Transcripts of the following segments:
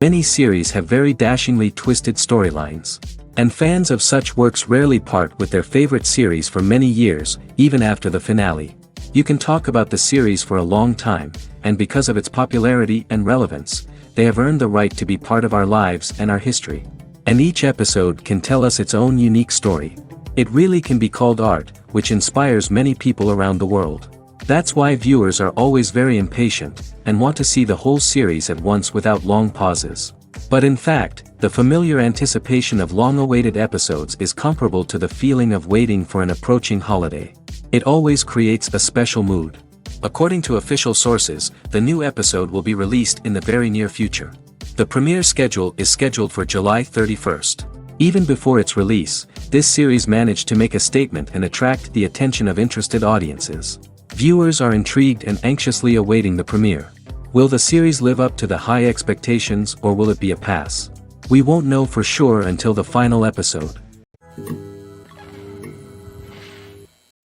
Many series have very dashingly twisted storylines. And fans of such works rarely part with their favorite series for many years, even after the finale. You can talk about the series for a long time, and because of its popularity and relevance, they have earned the right to be part of our lives and our history. And each episode can tell us its own unique story. It really can be called art, which inspires many people around the world. That's why viewers are always very impatient, and want to see the whole series at once without long pauses. But in fact, the familiar anticipation of long-awaited episodes is comparable to the feeling of waiting for an approaching holiday. It always creates a special mood. According to official sources, the new episode will be released in the very near future. The premiere schedule is scheduled for July 31st. Even before its release, this series managed to make a statement and attract the attention of interested audiences. Viewers are intrigued and anxiously awaiting the premiere. Will the series live up to the high expectations, or will it be a pass? We won't know for sure until the final episode.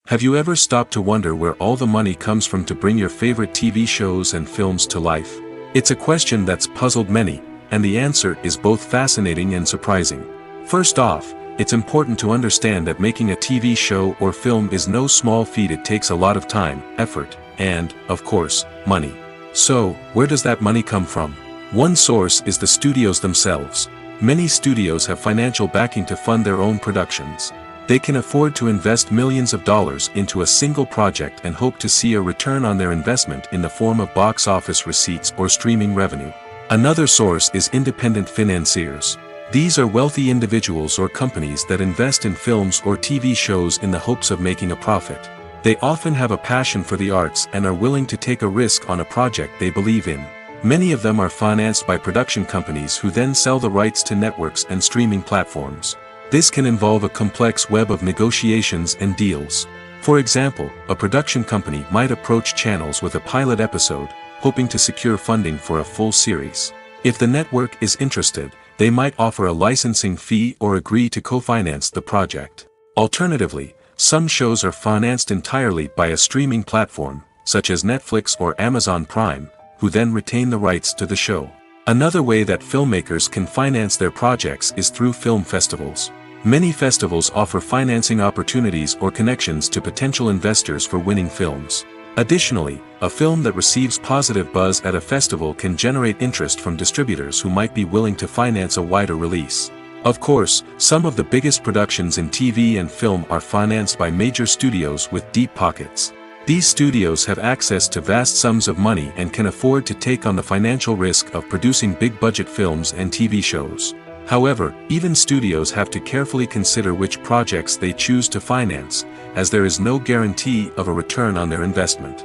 Have you ever stopped to wonder where all the money comes from to bring your favorite TV shows and films to life? It's a question that's puzzled many, and the answer is both fascinating and surprising. First off, it's important to understand that making a TV show or film is no small feat. It takes a lot of time, effort, and, of course, money. So, where does that money come from? One source is the studios themselves. Many studios have financial backing to fund their own productions. They can afford to invest millions of dollars into a single project and hope to see a return on their investment in the form of box office receipts or streaming revenue. Another source is independent financiers. These are wealthy individuals or companies that invest in films or TV shows in the hopes of making a profit. They often have a passion for the arts and are willing to take a risk on a project they believe in. Many of them are financed by production companies who then sell the rights to networks and streaming platforms. This can involve a complex web of negotiations and deals. For example, a production company might approach channels with a pilot episode, hoping to secure funding for a full series. If the network is interested, they might offer a licensing fee or agree to co-finance the project. Alternatively, some shows are financed entirely by a streaming platform, such as Netflix or Amazon Prime, who then retain the rights to the show. Another way that filmmakers can finance their projects is through film festivals. Many festivals offer financing opportunities or connections to potential investors for winning films. Additionally, a film that receives positive buzz at a festival can generate interest from distributors who might be willing to finance a wider release. Of course, some of the biggest productions in TV and film are financed by major studios with deep pockets. These studios have access to vast sums of money and can afford to take on the financial risk of producing big-budget films and TV shows. However, even studios have to carefully consider which projects they choose to finance, as there is no guarantee of a return on their investment.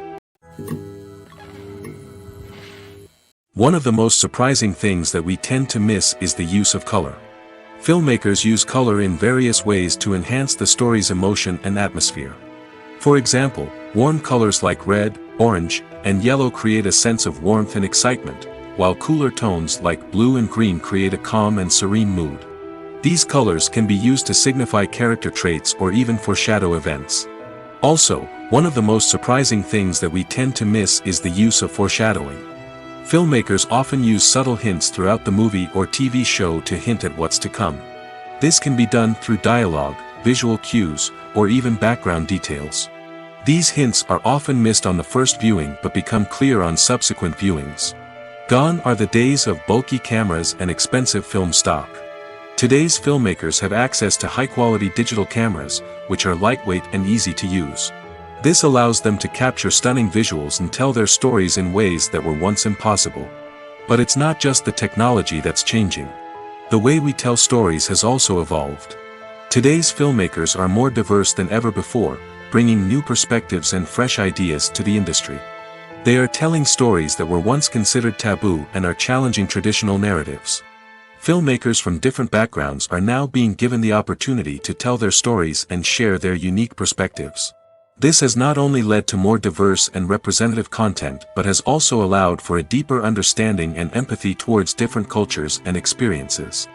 One of the most surprising things that we tend to miss is the use of color. Filmmakers use color in various ways to enhance the story's emotion and atmosphere. For example, warm colors like red, orange, and yellow create a sense of warmth and excitement, while cooler tones like blue and green create a calm and serene mood. These colors can be used to signify character traits or even foreshadow events. Also, one of the most surprising things that we tend to miss is the use of foreshadowing. Filmmakers often use subtle hints throughout the movie or TV show to hint at what's to come. This can be done through dialogue, visual cues, or even background details. These hints are often missed on the first viewing but become clear on subsequent viewings. Gone are the days of bulky cameras and expensive film stock. Today's filmmakers have access to high-quality digital cameras, which are lightweight and easy to use. This allows them to capture stunning visuals and tell their stories in ways that were once impossible. But it's not just the technology that's changing. The way we tell stories has also evolved. Today's filmmakers are more diverse than ever before, bringing new perspectives and fresh ideas to the industry. They are telling stories that were once considered taboo and are challenging traditional narratives. Filmmakers from different backgrounds are now being given the opportunity to tell their stories and share their unique perspectives. This has not only led to more diverse and representative content but has also allowed for a deeper understanding and empathy towards different cultures and experiences.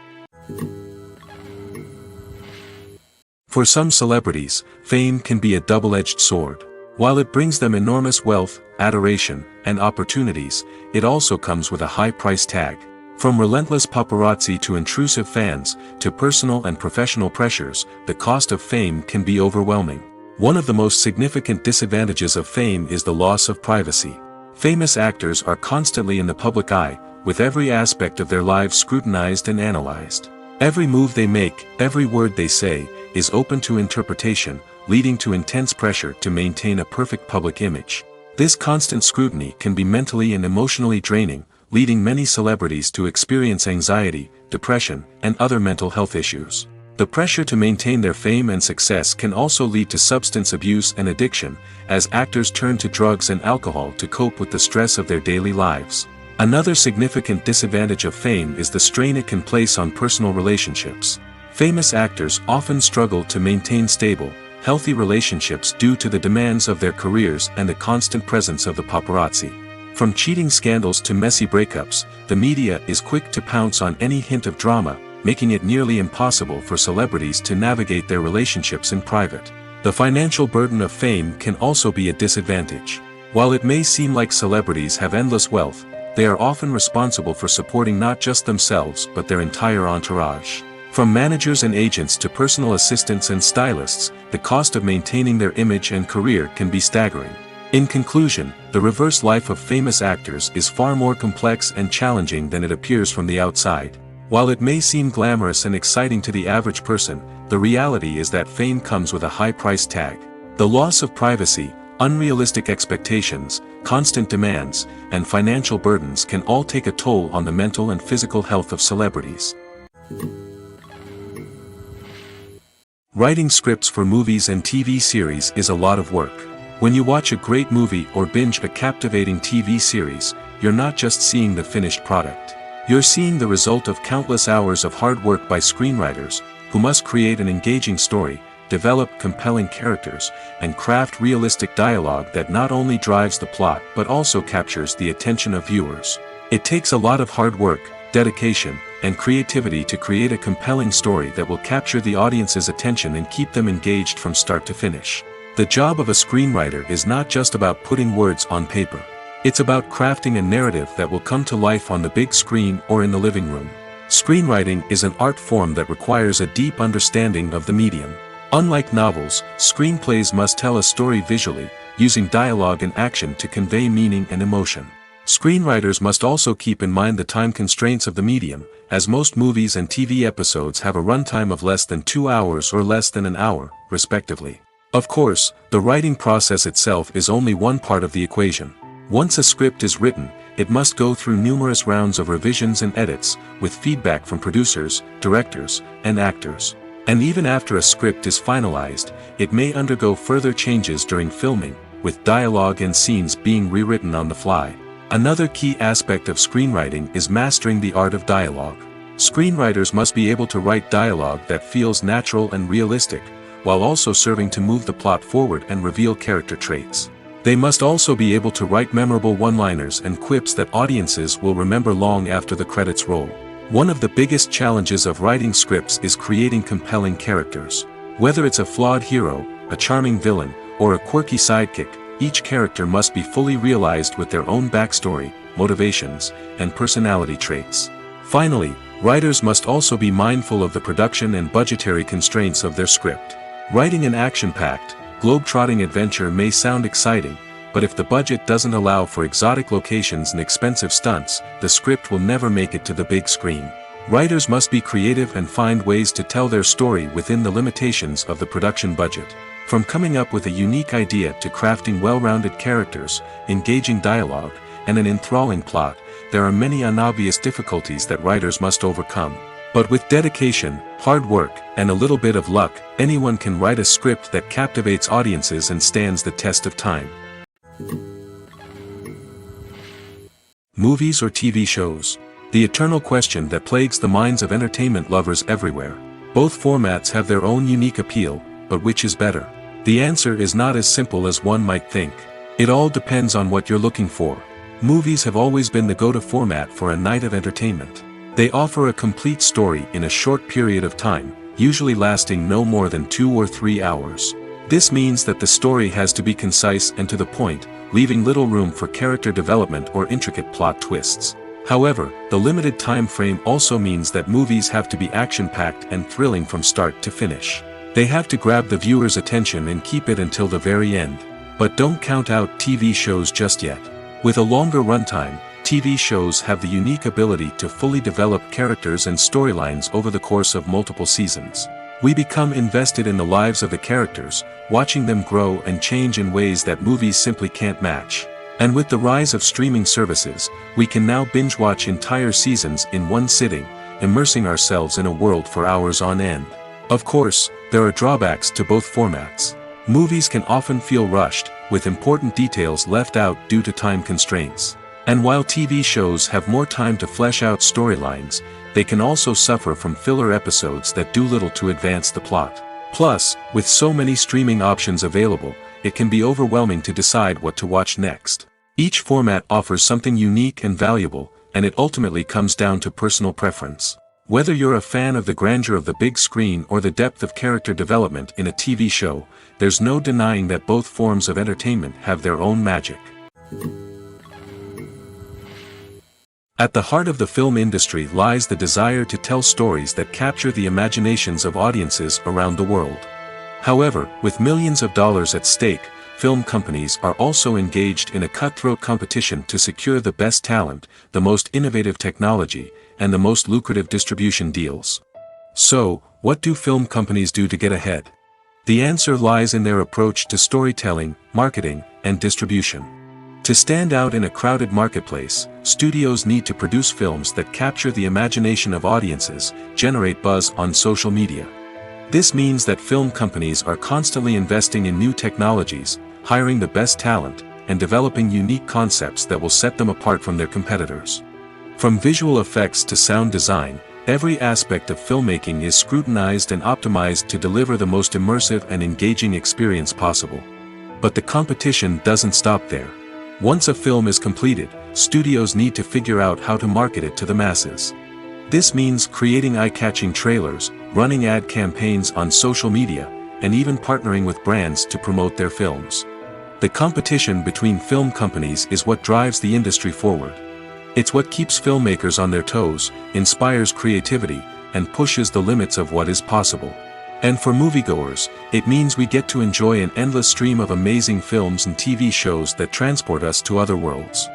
For some celebrities, fame can be a double-edged sword. While it brings them enormous wealth, adoration, and opportunities, it also comes with a high price tag. From relentless paparazzi to intrusive fans, to personal and professional pressures, the cost of fame can be overwhelming. One of the most significant disadvantages of fame is the loss of privacy. Famous actors are constantly in the public eye, with every aspect of their lives scrutinized and analyzed. Every move they make, every word they say, is open to interpretation, leading to intense pressure to maintain a perfect public image. This constant scrutiny can be mentally and emotionally draining, leading many celebrities to experience anxiety, depression, and other mental health issues. The pressure to maintain their fame and success can also lead to substance abuse and addiction, as actors turn to drugs and alcohol to cope with the stress of their daily lives. Another significant disadvantage of fame is the strain it can place on personal relationships. Famous actors often struggle to maintain stable, healthy relationships due to the demands of their careers and the constant presence of the paparazzi. From cheating scandals to messy breakups, the media is quick to pounce on any hint of drama, making it nearly impossible for celebrities to navigate their relationships in private. The financial burden of fame can also be a disadvantage. While it may seem like celebrities have endless wealth, they are often responsible for supporting not just themselves but their entire entourage. From managers and agents to personal assistants and stylists, the cost of maintaining their image and career can be staggering. In conclusion, the reverse life of famous actors is far more complex and challenging than it appears from the outside. While it may seem glamorous and exciting to the average person, the reality is that fame comes with a high price tag. The loss of privacy, unrealistic expectations, constant demands, and financial burdens can all take a toll on the mental and physical health of celebrities. Writing scripts for movies and TV series is a lot of work. When you watch a great movie or binge a captivating TV series, you're not just seeing the finished product. You're seeing the result of countless hours of hard work by screenwriters, who must create an engaging story, develop compelling characters, and craft realistic dialogue that not only drives the plot but also captures the attention of viewers. It takes a lot of hard work, dedication, and creativity to create a compelling story that will capture the audience's attention and keep them engaged from start to finish. The job of a screenwriter is not just about putting words on paper. It's about crafting a narrative that will come to life on the big screen or in the living room. Screenwriting is an art form that requires a deep understanding of the medium. Unlike novels, screenplays must tell a story visually, using dialogue and action to convey meaning and emotion. Screenwriters must also keep in mind the time constraints of the medium, as most movies and TV episodes have a runtime of less than 2 hours or less than an hour, respectively. Of course, the writing process itself is only one part of the equation. Once a script is written, it must go through numerous rounds of revisions and edits, with feedback from producers, directors, and actors. And even after a script is finalized, it may undergo further changes during filming, with dialogue and scenes being rewritten on the fly. Another key aspect of screenwriting is mastering the art of dialogue. Screenwriters must be able to write dialogue that feels natural and realistic, while also serving to move the plot forward and reveal character traits. They must also be able to write memorable one-liners and quips that audiences will remember long after the credits roll. One of the biggest challenges of writing scripts is creating compelling characters. Whether it's a flawed hero, a charming villain, or a quirky sidekick, each character must be fully realized with their own backstory, motivations, and personality traits. Finally, writers must also be mindful of the production and budgetary constraints of their script. Writing an action-packed, globe-trotting adventure may sound exciting, but if the budget doesn't allow for exotic locations and expensive stunts, the script will never make it to the big screen. Writers must be creative and find ways to tell their story within the limitations of the production budget. From coming up with a unique idea to crafting well-rounded characters, engaging dialogue, and an enthralling plot, there are many unobvious difficulties that writers must overcome. But with dedication, hard work, and a little bit of luck, anyone can write a script that captivates audiences and stands the test of time. Movies or TV shows? The eternal question that plagues the minds of entertainment lovers everywhere. Both formats have their own unique appeal, but which is better? The answer is not as simple as one might think. It all depends on what you're looking for. Movies have always been the go-to format for a night of entertainment. They offer a complete story in a short period of time, usually lasting no more than 2 or 3 hours. This means that the story has to be concise and to the point, leaving little room for character development or intricate plot twists. However, the limited time frame also means that movies have to be action-packed and thrilling from start to finish. They have to grab the viewer's attention and keep it until the very end. But don't count out TV shows just yet. With a longer runtime, TV shows have the unique ability to fully develop characters and storylines over the course of multiple seasons. We become invested in the lives of the characters, watching them grow and change in ways that movies simply can't match. And with the rise of streaming services, we can now binge-watch entire seasons in one sitting, immersing ourselves in a world for hours on end. Of course, there are drawbacks to both formats. Movies can often feel rushed, with important details left out due to time constraints. And while TV shows have more time to flesh out storylines, they can also suffer from filler episodes that do little to advance the plot. Plus, with so many streaming options available, it can be overwhelming to decide what to watch next. Each format offers something unique and valuable, and it ultimately comes down to personal preference. Whether you're a fan of the grandeur of the big screen or the depth of character development in a TV show, there's no denying that both forms of entertainment have their own magic. At the heart of the film industry lies the desire to tell stories that capture the imaginations of audiences around the world. However, with millions of dollars at stake, film companies are also engaged in a cutthroat competition to secure the best talent, the most innovative technology, and the most lucrative distribution deals. So, what do film companies do to get ahead? The answer lies in their approach to storytelling, marketing, and distribution. To stand out in a crowded marketplace, studios need to produce films that capture the imagination of audiences, generate buzz on social media. This means that film companies are constantly investing in new technologies, hiring the best talent, and developing unique concepts that will set them apart from their competitors. From visual effects to sound design, every aspect of filmmaking is scrutinized and optimized to deliver the most immersive and engaging experience possible. But the competition doesn't stop there. Once a film is completed, studios need to figure out how to market it to the masses. This means creating eye-catching trailers, running ad campaigns on social media, and even partnering with brands to promote their films. The competition between film companies is what drives the industry forward. It's what keeps filmmakers on their toes, inspires creativity, and pushes the limits of what is possible. And for moviegoers, it means we get to enjoy an endless stream of amazing films and TV shows that transport us to other worlds.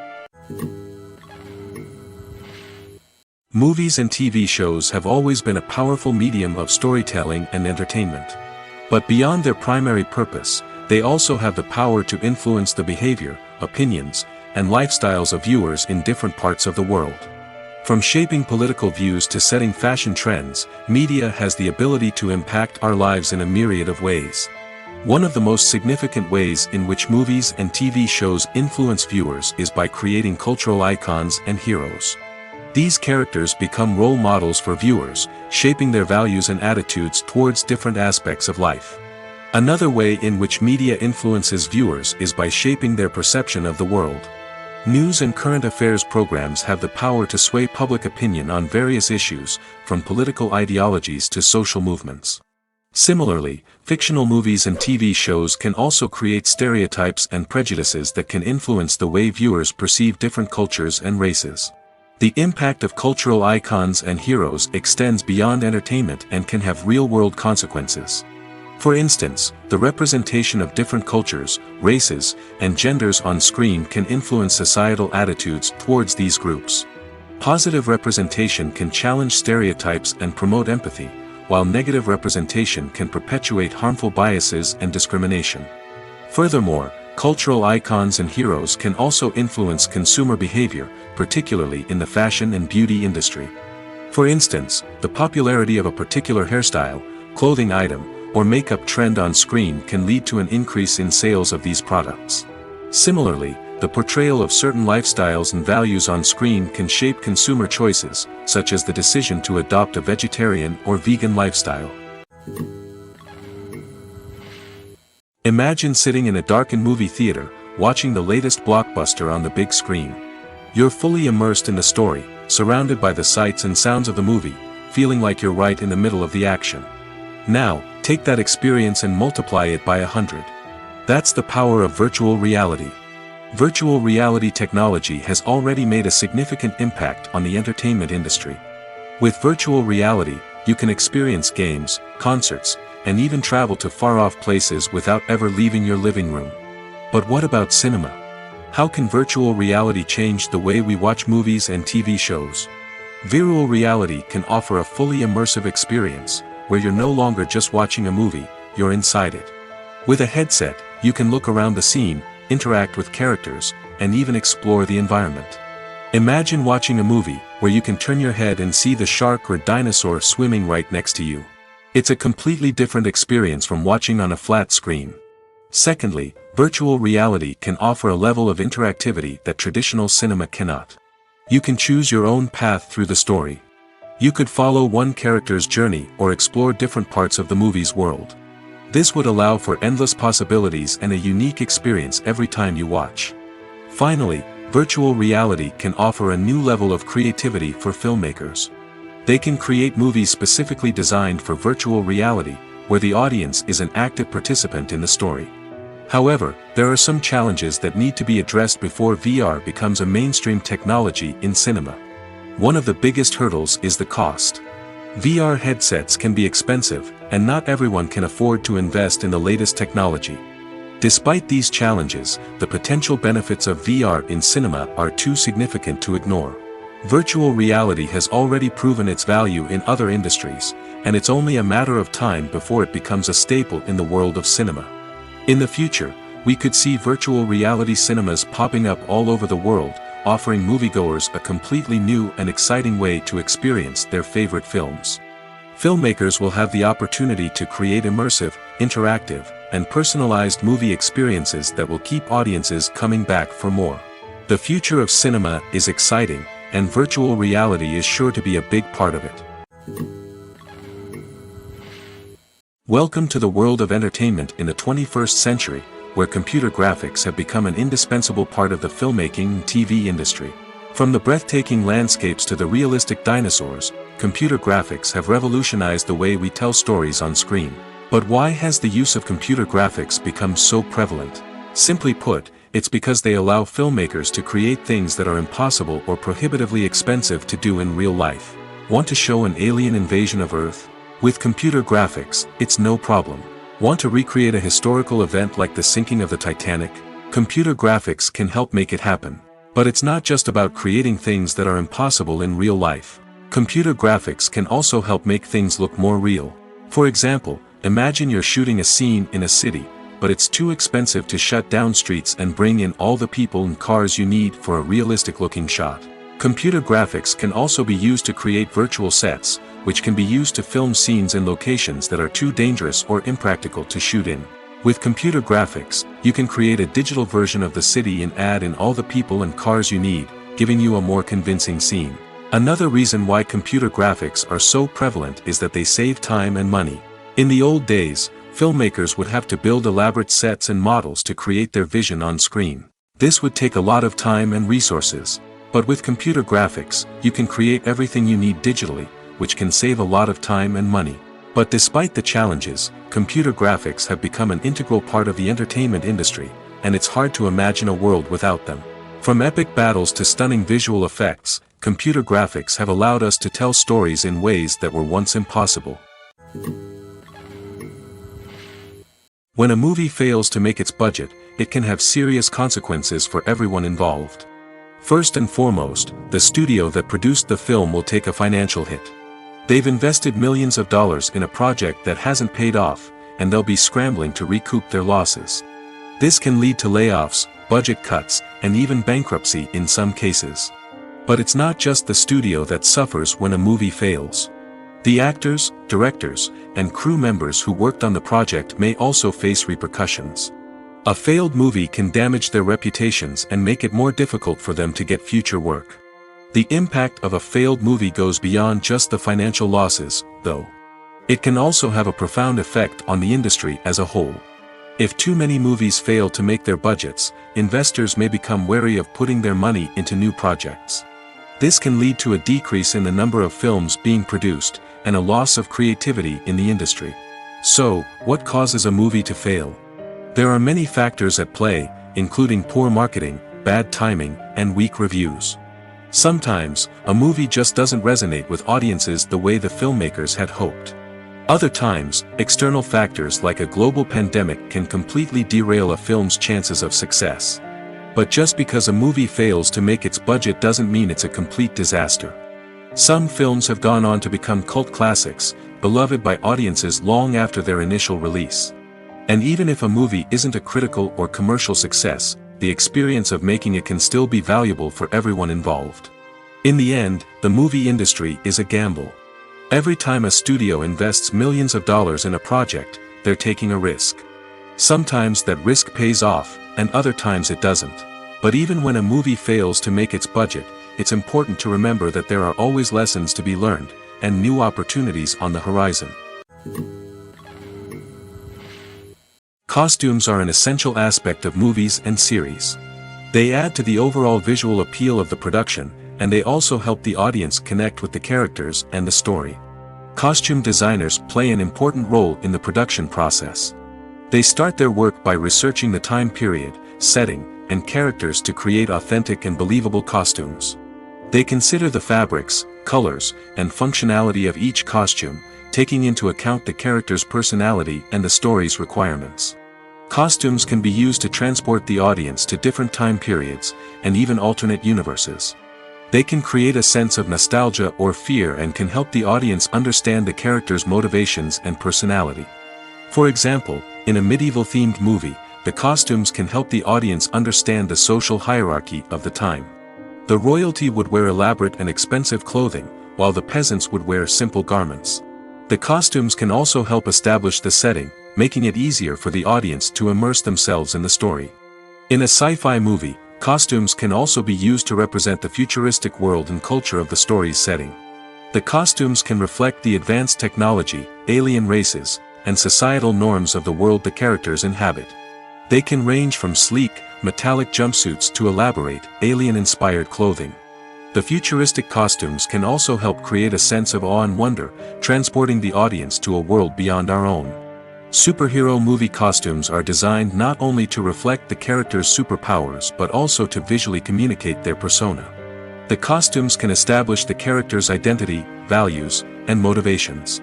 Movies and TV shows have always been a powerful medium of storytelling and entertainment. But beyond their primary purpose, they also have the power to influence the behavior, opinions, and lifestyles of viewers in different parts of the world. From shaping political views to setting fashion trends, media has the ability to impact our lives in a myriad of ways. One of the most significant ways in which movies and TV shows influence viewers is by creating cultural icons and heroes. These characters become role models for viewers, shaping their values and attitudes towards different aspects of life. Another way in which media influences viewers is by shaping their perception of the world. News and current affairs programs have the power to sway public opinion on various issues, from political ideologies to social movements. Similarly, fictional movies and TV shows can also create stereotypes and prejudices that can influence the way viewers perceive different cultures and races. The impact of cultural icons and heroes extends beyond entertainment and can have real-world consequences. For instance, the representation of different cultures, races, and genders on screen can influence societal attitudes towards these groups. Positive representation can challenge stereotypes and promote empathy, while negative representation can perpetuate harmful biases and discrimination. Furthermore, cultural icons and heroes can also influence consumer behavior, particularly in the fashion and beauty industry. For instance, the popularity of a particular hairstyle, clothing item, or makeup trend on screen can lead to an increase in sales of these products. Similarly, the portrayal of certain lifestyles and values on screen can shape consumer choices, such as the decision to adopt a vegetarian or vegan lifestyle. Imagine sitting in a darkened movie theater, watching the latest blockbuster on the big screen. You're fully immersed in the story, surrounded by the sights and sounds of the movie, feeling like you're right in the middle of the action. Now, take that experience and multiply it by 100. That's the power of virtual reality. Virtual reality technology has already made a significant impact on the entertainment industry. With virtual reality, you can experience games, concerts, and even travel to far-off places without ever leaving your living room. But what about cinema? How can virtual reality change the way we watch movies and TV shows? Virtual reality can offer a fully immersive experience, where you're no longer just watching a movie, you're inside it. With a headset, you can look around the scene, interact with characters, and even explore the environment. Imagine watching a movie, where you can turn your head and see the shark or dinosaur swimming right next to you. It's a completely different experience from watching on a flat screen. Secondly, virtual reality can offer a level of interactivity that traditional cinema cannot. You can choose your own path through the story. You could follow one character's journey or explore different parts of the movie's world. This would allow for endless possibilities and a unique experience every time you watch. Finally, virtual reality can offer a new level of creativity for filmmakers. They can create movies specifically designed for virtual reality, where the audience is an active participant in the story. However, there are some challenges that need to be addressed before VR becomes a mainstream technology in cinema. One of the biggest hurdles is the cost. VR headsets can be expensive, and not everyone can afford to invest in the latest technology. Despite these challenges, the potential benefits of VR in cinema are too significant to ignore. Virtual reality has already proven its value in other industries, and it's only a matter of time before it becomes a staple in the world of cinema. In the future, we could see virtual reality cinemas popping up all over the world, offering moviegoers a completely new and exciting way to experience their favorite films. Filmmakers will have the opportunity to create immersive, interactive, and personalized movie experiences that will keep audiences coming back for more. The future of cinema is exciting, and virtual reality is sure to be a big part of it. Welcome to the world of entertainment in the 21st century, where computer graphics have become an indispensable part of the filmmaking and TV industry. From the breathtaking landscapes to the realistic dinosaurs, computer graphics have revolutionized the way we tell stories on screen. But why has the use of computer graphics become so prevalent? Simply put, it's because they allow filmmakers to create things that are impossible or prohibitively expensive to do in real life. Want to show an alien invasion of Earth? With computer graphics, it's no problem. Want to recreate a historical event like the sinking of the Titanic? Computer graphics can help make it happen. But it's not just about creating things that are impossible in real life. Computer graphics can also help make things look more real. For example, imagine you're shooting a scene in a city, but it's too expensive to shut down streets and bring in all the people and cars you need for a realistic-looking shot. Computer graphics can also be used to create virtual sets, which can be used to film scenes in locations that are too dangerous or impractical to shoot in. With computer graphics, you can create a digital version of the city and add in all the people and cars you need, giving you a more convincing scene. Another reason why computer graphics are so prevalent is that they save time and money. In the old days, filmmakers would have to build elaborate sets and models to create their vision on screen. This would take a lot of time and resources. But with computer graphics, you can create everything you need digitally, which can save a lot of time and money. But despite the challenges, computer graphics have become an integral part of the entertainment industry, and it's hard to imagine a world without them. From epic battles to stunning visual effects, computer graphics have allowed us to tell stories in ways that were once impossible. When a movie fails to make its budget, it can have serious consequences for everyone involved. First and foremost, the studio that produced the film will take a financial hit. They've invested millions of dollars in a project that hasn't paid off, and they'll be scrambling to recoup their losses. This can lead to layoffs, budget cuts, and even bankruptcy in some cases. But it's not just the studio that suffers when a movie fails. The actors, directors, and crew members who worked on the project may also face repercussions. A failed movie can damage their reputations and make it more difficult for them to get future work. The impact of a failed movie goes beyond just the financial losses, though. It can also have a profound effect on the industry as a whole. If too many movies fail to make their budgets, investors may become wary of putting their money into new projects. This can lead to a decrease in the number of films being produced, and a loss of creativity in the industry. So, what causes a movie to fail? There are many factors at play, including poor marketing, bad timing, and weak reviews. Sometimes, a movie just doesn't resonate with audiences the way the filmmakers had hoped. Other times, external factors like a global pandemic can completely derail a film's chances of success. But just because a movie fails to make its budget doesn't mean it's a complete disaster. Some films have gone on to become cult classics, beloved by audiences long after their initial release. And even if a movie isn't a critical or commercial success, the experience of making it can still be valuable for everyone involved. In the end, the movie industry is a gamble. Every time a studio invests millions of dollars in a project, they're taking a risk. Sometimes that risk pays off, and other times it doesn't. But even when a movie fails to make its budget, it's important to remember that there are always lessons to be learned, and new opportunities on the horizon. Costumes are an essential aspect of movies and series. They add to the overall visual appeal of the production, and they also help the audience connect with the characters and the story. Costume designers play an important role in the production process. They start their work by researching the time period, setting, and characters to create authentic and believable costumes. They consider the fabrics, colors, and functionality of each costume, taking into account the character's personality and the story's requirements. Costumes can be used to transport the audience to different time periods, and even alternate universes. They can create a sense of nostalgia or fear and can help the audience understand the character's motivations and personality. For example, in a medieval-themed movie, the costumes can help the audience understand the social hierarchy of the time. The royalty would wear elaborate and expensive clothing, while the peasants would wear simple garments. The costumes can also help establish the setting, making it easier for the audience to immerse themselves in the story. In a sci-fi movie, costumes can also be used to represent the futuristic world and culture of the story's setting. The costumes can reflect the advanced technology, alien races, and societal norms of the world the characters inhabit. They can range from sleek, metallic jumpsuits to elaborate, alien-inspired clothing. The futuristic costumes can also help create a sense of awe and wonder, transporting the audience to a world beyond our own. Superhero movie costumes are designed not only to reflect the character's superpowers but also to visually communicate their persona. The costumes can establish the character's identity, values, and motivations.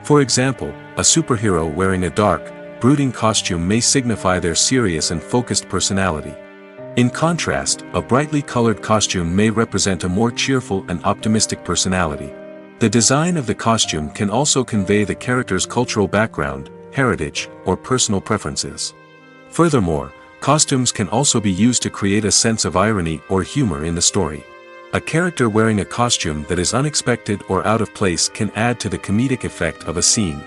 For example, a superhero wearing a dark, brooding costume may signify their serious and focused personality. In contrast, a brightly colored costume may represent a more cheerful and optimistic personality. The design of the costume can also convey the character's cultural background, heritage, or personal preferences. Furthermore, costumes can also be used to create a sense of irony or humor in the story. A character wearing a costume that is unexpected or out of place can add to the comedic effect of a scene.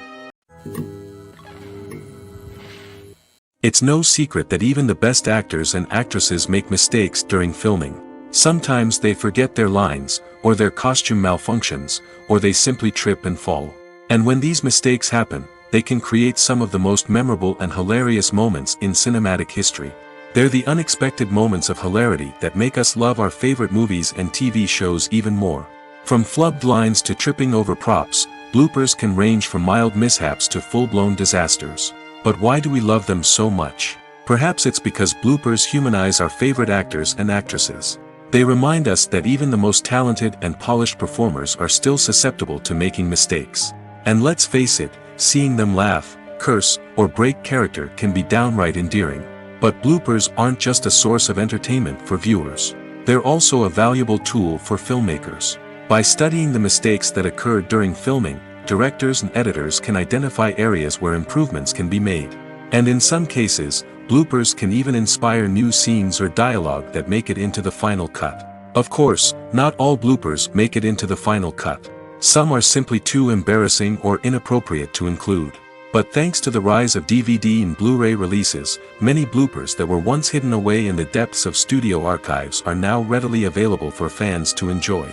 It's no secret that even the best actors and actresses make mistakes during filming. Sometimes they forget their lines, or their costume malfunctions, or they simply trip and fall. And when these mistakes happen, they can create some of the most memorable and hilarious moments in cinematic history. They're the unexpected moments of hilarity that make us love our favorite movies and TV shows even more. From flubbed lines to tripping over props, bloopers can range from mild mishaps to full-blown disasters. But why do we love them so much? Perhaps it's because bloopers humanize our favorite actors and actresses. They remind us that even the most talented and polished performers are still susceptible to making mistakes. And let's face it, seeing them laugh, curse, or break character can be downright endearing. But bloopers aren't just a source of entertainment for viewers. They're also a valuable tool for filmmakers. By studying the mistakes that occurred during filming, directors and editors can identify areas where improvements can be made. And in some cases, bloopers can even inspire new scenes or dialogue that make it into the final cut. Of course, not all bloopers make it into the final cut. Some are simply too embarrassing or inappropriate to include. But thanks to the rise of DVD and Blu-ray releases, many bloopers that were once hidden away in the depths of studio archives are now readily available for fans to enjoy.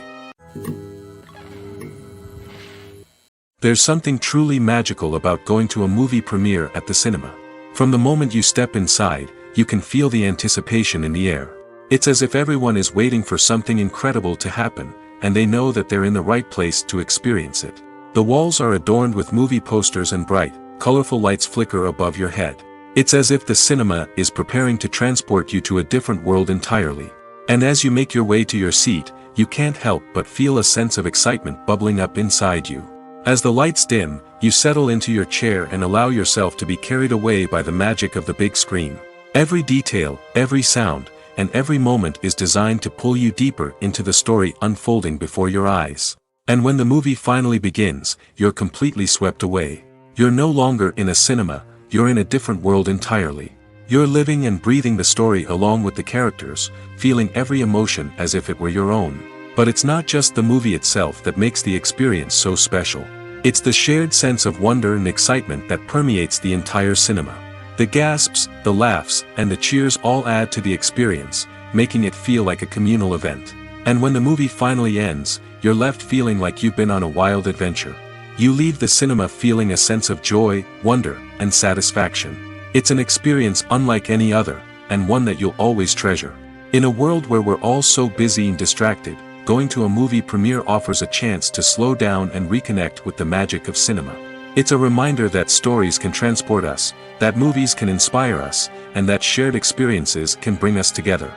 There's something truly magical about going to a movie premiere at the cinema. From the moment you step inside, you can feel the anticipation in the air. It's as if everyone is waiting for something incredible to happen, and they know that they're in the right place to experience it. The walls are adorned with movie posters and bright, colorful lights flicker above your head. It's as if the cinema is preparing to transport you to a different world entirely. And as you make your way to your seat, you can't help but feel a sense of excitement bubbling up inside you. As the lights dim, you settle into your chair and allow yourself to be carried away by the magic of the big screen. Every detail, every sound, and every moment is designed to pull you deeper into the story unfolding before your eyes. And when the movie finally begins, you're completely swept away. You're no longer in a cinema, you're in a different world entirely. You're living and breathing the story along with the characters, feeling every emotion as if it were your own. But it's not just the movie itself that makes the experience so special. It's the shared sense of wonder and excitement that permeates the entire cinema. The gasps, the laughs, and the cheers all add to the experience, making it feel like a communal event. And when the movie finally ends, you're left feeling like you've been on a wild adventure. You leave the cinema feeling a sense of joy, wonder, and satisfaction. It's an experience unlike any other, and one that you'll always treasure. In a world where we're all so busy and distracted, going to a movie premiere offers a chance to slow down and reconnect with the magic of cinema. It's a reminder that stories can transport us, that movies can inspire us, and that shared experiences can bring us together.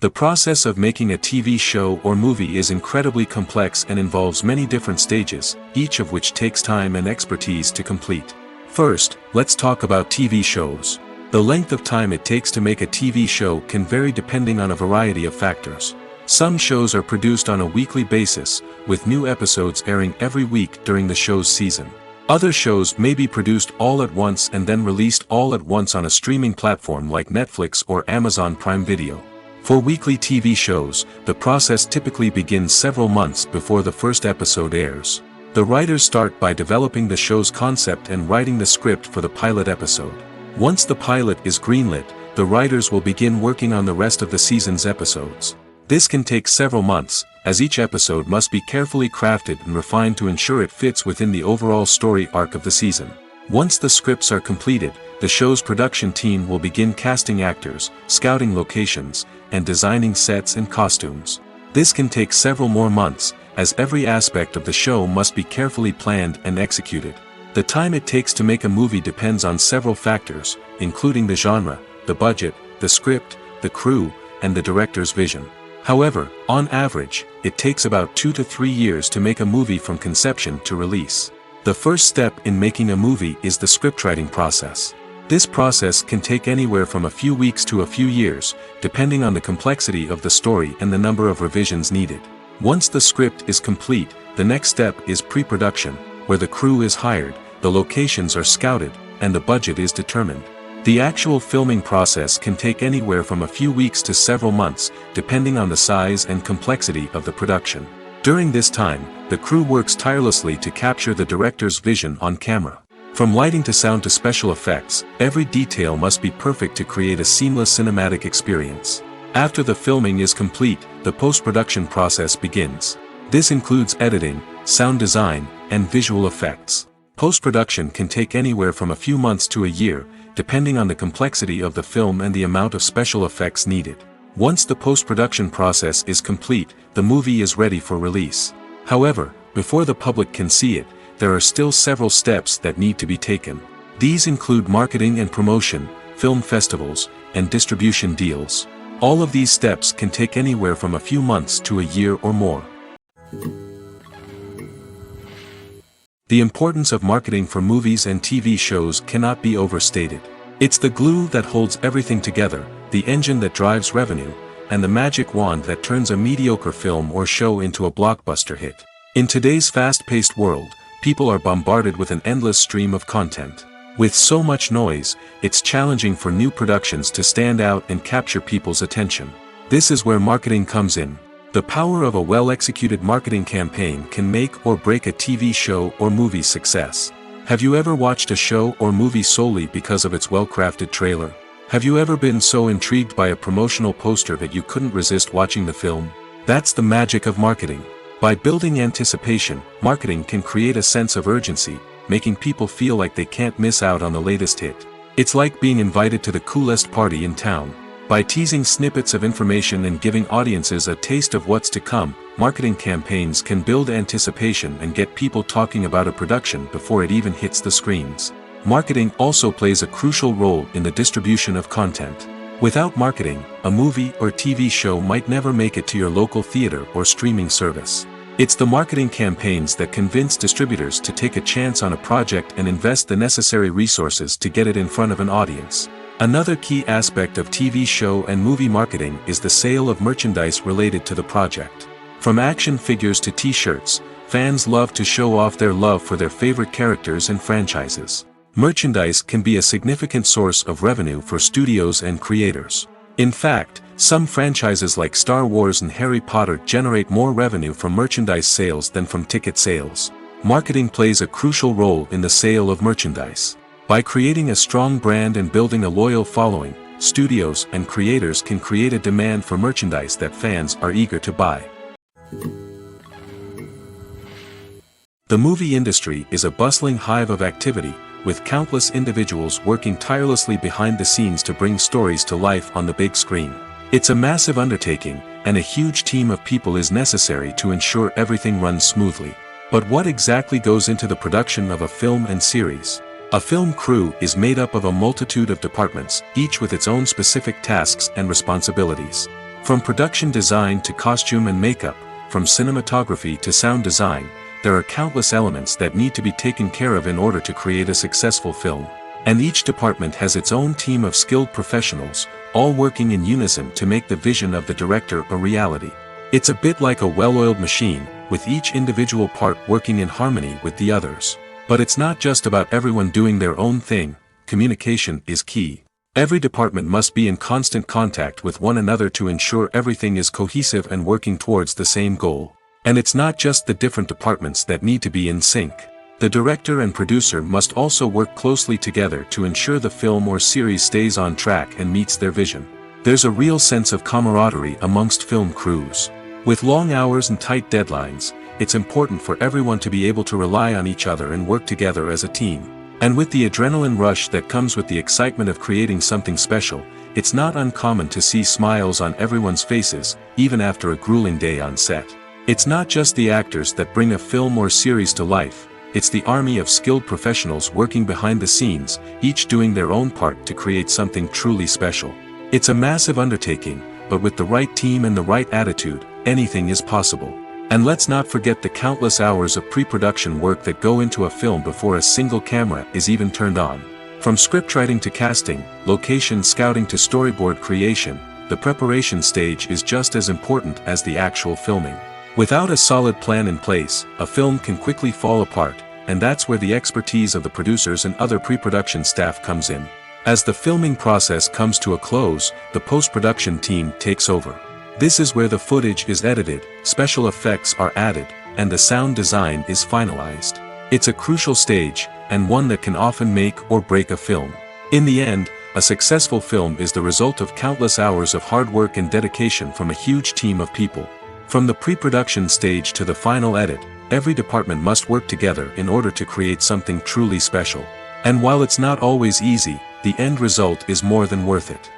The process of making a TV show or movie is incredibly complex and involves many different stages, each of which takes time and expertise to complete. First, let's talk about TV shows. The length of time it takes to make a TV show can vary depending on a variety of factors. Some shows are produced on a weekly basis, with new episodes airing every week during the show's season. Other shows may be produced all at once and then released all at once on a streaming platform like Netflix or Amazon Prime Video. For weekly TV shows, the process typically begins several months before the first episode airs. The writers start by developing the show's concept and writing the script for the pilot episode. Once the pilot is greenlit, the writers will begin working on the rest of the season's episodes. This can take several months, as each episode must be carefully crafted and refined to ensure it fits within the overall story arc of the season. Once the scripts are completed, the show's production team will begin casting actors, scouting locations, and designing sets and costumes. This can take several more months, as every aspect of the show must be carefully planned and executed. The time it takes to make a movie depends on several factors, including the genre, the budget, the script, the crew, and the director's vision. However, on average, it takes about 2 to 3 years to make a movie from conception to release. The first step in making a movie is the scriptwriting process. This process can take anywhere from a few weeks to a few years, depending on the complexity of the story and the number of revisions needed. Once the script is complete, the next step is pre-production, where the crew is hired, the locations are scouted, and the budget is determined. The actual filming process can take anywhere from a few weeks to several months, depending on the size and complexity of the production. During this time, the crew works tirelessly to capture the director's vision on camera. From lighting to sound to special effects, every detail must be perfect to create a seamless cinematic experience. After the filming is complete, the post-production process begins. This includes editing, sound design, and visual effects. Post-production can take anywhere from a few months to a year, depending on the complexity of the film and the amount of special effects needed. Once the post-production process is complete, the movie is ready for release. However, before the public can see it, there are still several steps that need to be taken. These include marketing and promotion, film festivals, and distribution deals. All of these steps can take anywhere from a few months to a year or more. The importance of marketing for movies and TV shows cannot be overstated. It's the glue that holds everything together, the engine that drives revenue, and the magic wand that turns a mediocre film or show into a blockbuster hit. In today's fast-paced world, people are bombarded with an endless stream of content. With so much noise, it's challenging for new productions to stand out and capture people's attention. This is where marketing comes in. The power of a well-executed marketing campaign can make or break a TV show or movie's success. Have you ever watched a show or movie solely because of its well-crafted trailer? Have you ever been so intrigued by a promotional poster that you couldn't resist watching the film? That's the magic of marketing. By building anticipation, marketing can create a sense of urgency, making people feel like they can't miss out on the latest hit. It's like being invited to the coolest party in town. By teasing snippets of information and giving audiences a taste of what's to come, marketing campaigns can build anticipation and get people talking about a production before it even hits the screens. Marketing also plays a crucial role in the distribution of content. Without marketing, a movie or TV show might never make it to your local theater or streaming service. It's the marketing campaigns that convince distributors to take a chance on a project and invest the necessary resources to get it in front of an audience. Another key aspect of TV show and movie marketing is the sale of merchandise related to the project. From action figures to t-shirts, fans love to show off their love for their favorite characters and franchises. Merchandise can be a significant source of revenue for studios and creators. In fact, some franchises like Star Wars and Harry Potter generate more revenue from merchandise sales than from ticket sales. Marketing plays a crucial role in the sale of merchandise. By creating a strong brand and building a loyal following, studios and creators can create a demand for merchandise that fans are eager to buy. The movie industry is a bustling hive of activity, with countless individuals working tirelessly behind the scenes to bring stories to life on the big screen. It's a massive undertaking, and a huge team of people is necessary to ensure everything runs smoothly. But what exactly goes into the production of a film and series? A film crew is made up of a multitude of departments, each with its own specific tasks and responsibilities. From production design to costume and makeup, from cinematography to sound design, there are countless elements that need to be taken care of in order to create a successful film. And each department has its own team of skilled professionals, all working in unison to make the vision of the director a reality. It's a bit like a well-oiled machine, with each individual part working in harmony with the others. But it's not just about everyone doing their own thing. Communication is key. Every department must be in constant contact with one another to ensure everything is cohesive and working towards the same goal. And it's not just the different departments that need to be in sync. The director and producer must also work closely together to ensure the film or series stays on track and meets their vision. There's a real sense of camaraderie amongst film crews. With long hours and tight deadlines, it's important for everyone to be able to rely on each other and work together as a team. And with the adrenaline rush that comes with the excitement of creating something special, it's not uncommon to see smiles on everyone's faces, even after a grueling day on set. It's not just the actors that bring a film or series to life, it's the army of skilled professionals working behind the scenes, each doing their own part to create something truly special. It's a massive undertaking, but with the right team and the right attitude, anything is possible. And let's not forget the countless hours of pre-production work that go into a film before a single camera is even turned on. From scriptwriting to casting, location scouting to storyboard creation, the preparation stage is just as important as the actual filming. Without a solid plan in place, a film can quickly fall apart, and that's where the expertise of the producers and other pre-production staff comes in. As the filming process comes to a close, the post-production team takes over. This is where the footage is edited, special effects are added, and the sound design is finalized. It's a crucial stage, and one that can often make or break a film. In the end, a successful film is the result of countless hours of hard work and dedication from a huge team of people. From the pre-production stage to the final edit, every department must work together in order to create something truly special. And while it's not always easy, the end result is more than worth it.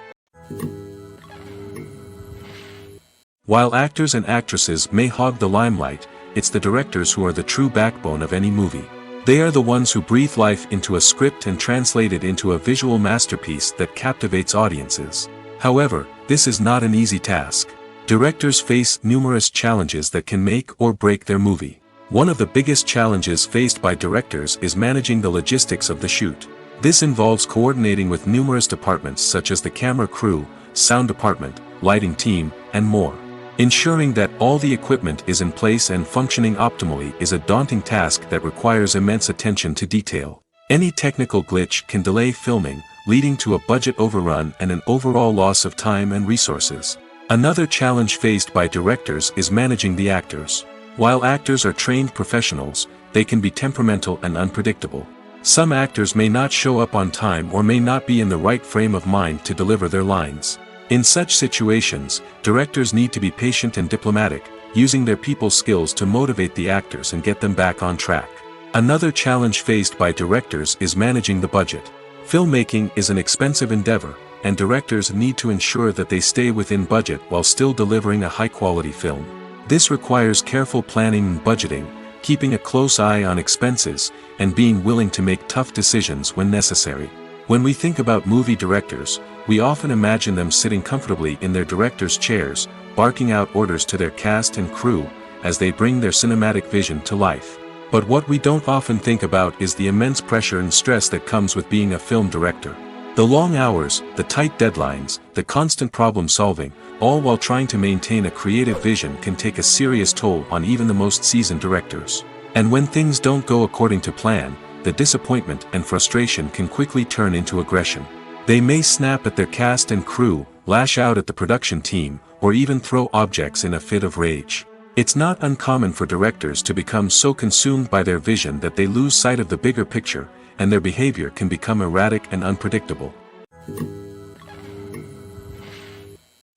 While actors and actresses may hog the limelight, it's the directors who are the true backbone of any movie. They are the ones who breathe life into a script and translate it into a visual masterpiece that captivates audiences. However, this is not an easy task. Directors face numerous challenges that can make or break their movie. One of the biggest challenges faced by directors is managing the logistics of the shoot. This involves coordinating with numerous departments such as the camera crew, sound department, lighting team, and more. Ensuring that all the equipment is in place and functioning optimally is a daunting task that requires immense attention to detail. Any technical glitch can delay filming, leading to a budget overrun and an overall loss of time and resources. Another challenge faced by directors is managing the actors. While actors are trained professionals, they can be temperamental and unpredictable. Some actors may not show up on time or may not be in the right frame of mind to deliver their lines. In such situations, directors need to be patient and diplomatic, using their people skills to motivate the actors and get them back on track. Another challenge faced by directors is managing the budget. Filmmaking is an expensive endeavor, and directors need to ensure that they stay within budget while still delivering a high-quality film. This requires careful planning and budgeting, keeping a close eye on expenses, and being willing to make tough decisions when necessary. When we think about movie directors, we often imagine them sitting comfortably in their director's chairs, barking out orders to their cast and crew, as they bring their cinematic vision to life. But what we don't often think about is the immense pressure and stress that comes with being a film director. The long hours, the tight deadlines, the constant problem solving, all while trying to maintain a creative vision can take a serious toll on even the most seasoned directors. And when things don't go according to plan, the disappointment and frustration can quickly turn into aggression. They may snap at their cast and crew, lash out at the production team, or even throw objects in a fit of rage. It's not uncommon for directors to become so consumed by their vision that they lose sight of the bigger picture, and their behavior can become erratic and unpredictable.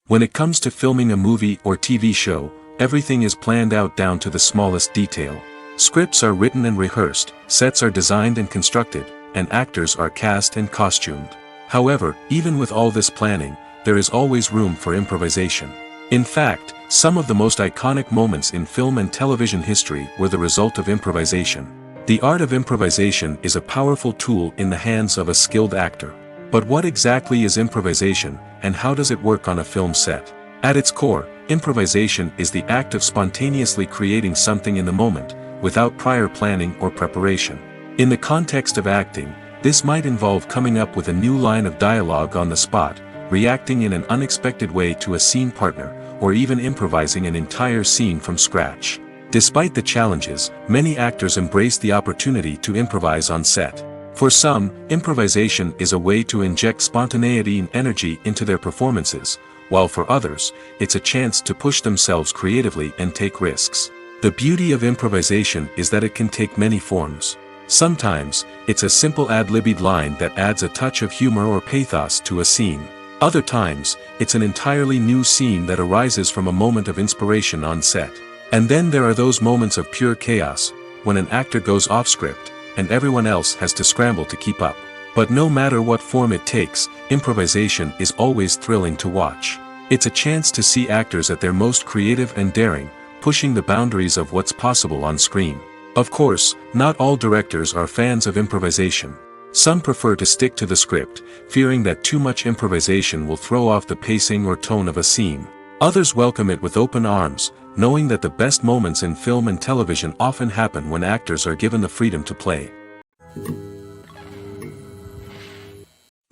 When it comes to filming a movie or TV show, everything is planned out down to the smallest detail. Scripts are written and rehearsed, sets are designed and constructed, and actors are cast and costumed. However, even with all this planning, there is always room for improvisation. In fact, some of the most iconic moments in film and television history were the result of improvisation. The art of improvisation is a powerful tool in the hands of a skilled actor. But what exactly is improvisation, and how does it work on a film set? At its core, improvisation is the act of spontaneously creating something in the moment, without prior planning or preparation. In the context of acting, this might involve coming up with a new line of dialogue on the spot, reacting in an unexpected way to a scene partner, or even improvising an entire scene from scratch. Despite the challenges, many actors embrace the opportunity to improvise on set. For some, improvisation is a way to inject spontaneity and energy into their performances, while for others, it's a chance to push themselves creatively and take risks. The beauty of improvisation is that it can take many forms. Sometimes, it's a simple ad-libbed line that adds a touch of humor or pathos to a scene. Other times, it's an entirely new scene that arises from a moment of inspiration on set. And then there are those moments of pure chaos, when an actor goes off script, and everyone else has to scramble to keep up. But no matter what form it takes, improvisation is always thrilling to watch. It's a chance to see actors at their most creative and daring, pushing the boundaries of what's possible on screen. Of course, not all directors are fans of improvisation. Some prefer to stick to the script, fearing that too much improvisation will throw off the pacing or tone of a scene. Others welcome it with open arms, knowing that the best moments in film and television often happen when actors are given the freedom to play.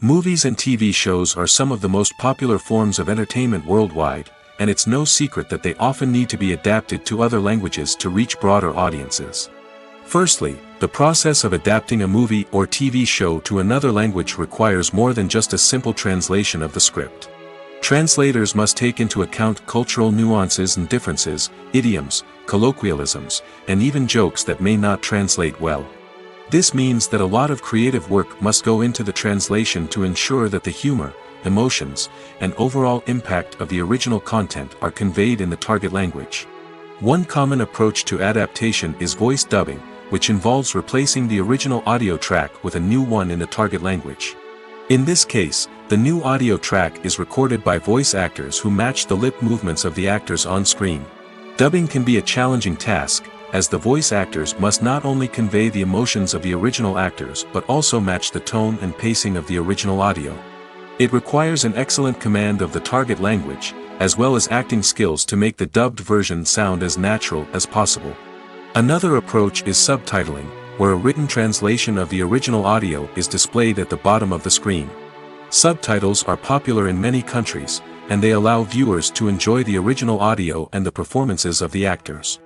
Movies and TV shows are some of the most popular forms of entertainment worldwide, and it's no secret that they often need to be adapted to other languages to reach broader audiences. Firstly, the process of adapting a movie or TV show to another language requires more than just a simple translation of the script. Translators must take into account cultural nuances and differences, idioms, colloquialisms, and even jokes that may not translate well. This means that a lot of creative work must go into the translation to ensure that the humor, emotions, and overall impact of the original content are conveyed in the target language. One common approach to adaptation is voice dubbing, which involves replacing the original audio track with a new one in the target language. In this case, the new audio track is recorded by voice actors who match the lip movements of the actors on screen. Dubbing can be a challenging task, as the voice actors must not only convey the emotions of the original actors but also match the tone and pacing of the original audio. It requires an excellent command of the target language, as well as acting skills to make the dubbed version sound as natural as possible. Another approach is subtitling, where a written translation of the original audio is displayed at the bottom of the screen. Subtitles are popular in many countries, and they allow viewers to enjoy the original audio and the performances of the actors.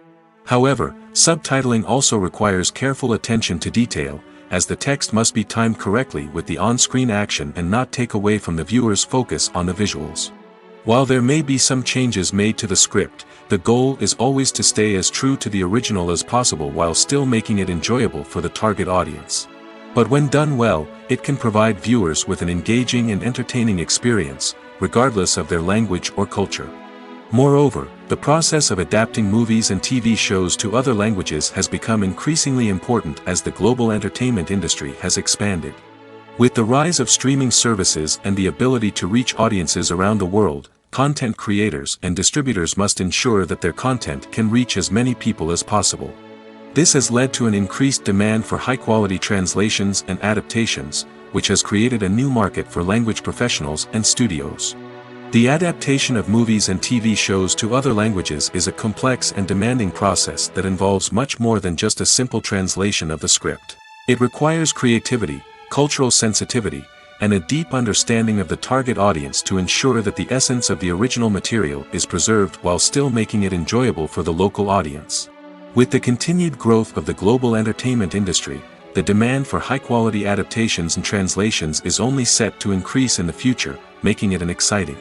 However, subtitling also requires careful attention to detail, as the text must be timed correctly with the on-screen action and not take away from the viewer's focus on the visuals. While there may be some changes made to the script, the goal is always to stay as true to the original as possible while still making it enjoyable for the target audience. But when done well, it can provide viewers with an engaging and entertaining experience, regardless of their language or culture. Moreover, the process of adapting movies and TV shows to other languages has become increasingly important as the global entertainment industry has expanded. With the rise of streaming services and the ability to reach audiences around the world, content creators and distributors must ensure that their content can reach as many people as possible. This has led to an increased demand for high-quality translations and adaptations, which has created a new market for language professionals and studios. The adaptation of movies and TV shows to other languages is a complex and demanding process that involves much more than just a simple translation of the script. It requires creativity, cultural sensitivity, and a deep understanding of the target audience to ensure that the essence of the original material is preserved while still making it enjoyable for the local audience. With the continued growth of the global entertainment industry, the demand for high-quality adaptations and translations is only set to increase in the future, making it an exciting.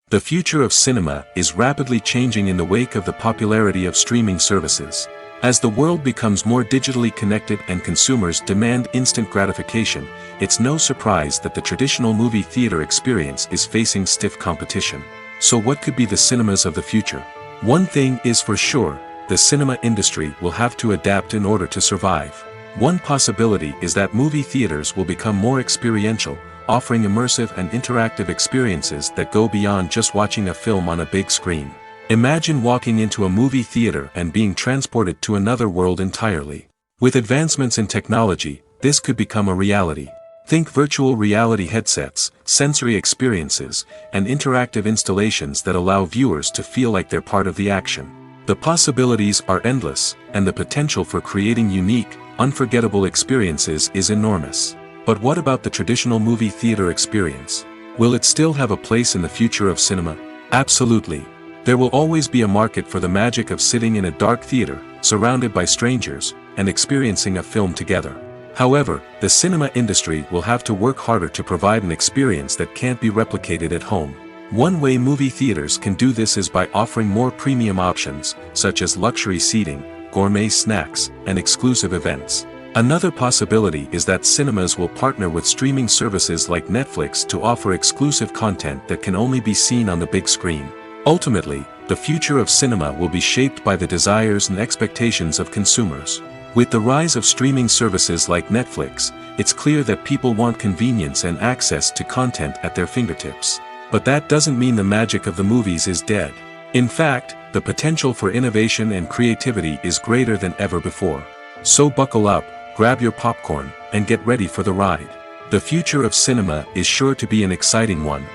The future of cinema is rapidly changing in the wake of the popularity of streaming services. As the world becomes more digitally connected and consumers demand instant gratification, it's no surprise that the traditional movie theater experience is facing stiff competition. So what could be the cinemas of the future? One thing is for sure, the cinema industry will have to adapt in order to survive. One possibility is that movie theaters will become more experiential, offering immersive and interactive experiences that go beyond just watching a film on a big screen. Imagine walking into a movie theater and being transported to another world entirely. With advancements in technology, this could become a reality. Think virtual reality headsets, sensory experiences, and interactive installations that allow viewers to feel like they're part of the action. The possibilities are endless, and the potential for creating unique, unforgettable experiences is enormous. But what about the traditional movie theater experience? Will it still have a place in the future of cinema? Absolutely. There will always be a market for the magic of sitting in a dark theater, surrounded by strangers, and experiencing a film together. However, the cinema industry will have to work harder to provide an experience that can't be replicated at home. One way movie theaters can do this is by offering more premium options, such as luxury seating, gourmet snacks, and exclusive events. Another possibility is that cinemas will partner with streaming services like Netflix to offer exclusive content that can only be seen on the big screen. Ultimately, the future of cinema will be shaped by the desires and expectations of consumers. With the rise of streaming services like Netflix, it's clear that people want convenience and access to content at their fingertips. But that doesn't mean the magic of the movies is dead. In fact, the potential for innovation and creativity is greater than ever before. So buckle up, grab your popcorn, and get ready for the ride. The future of cinema is sure to be an exciting one.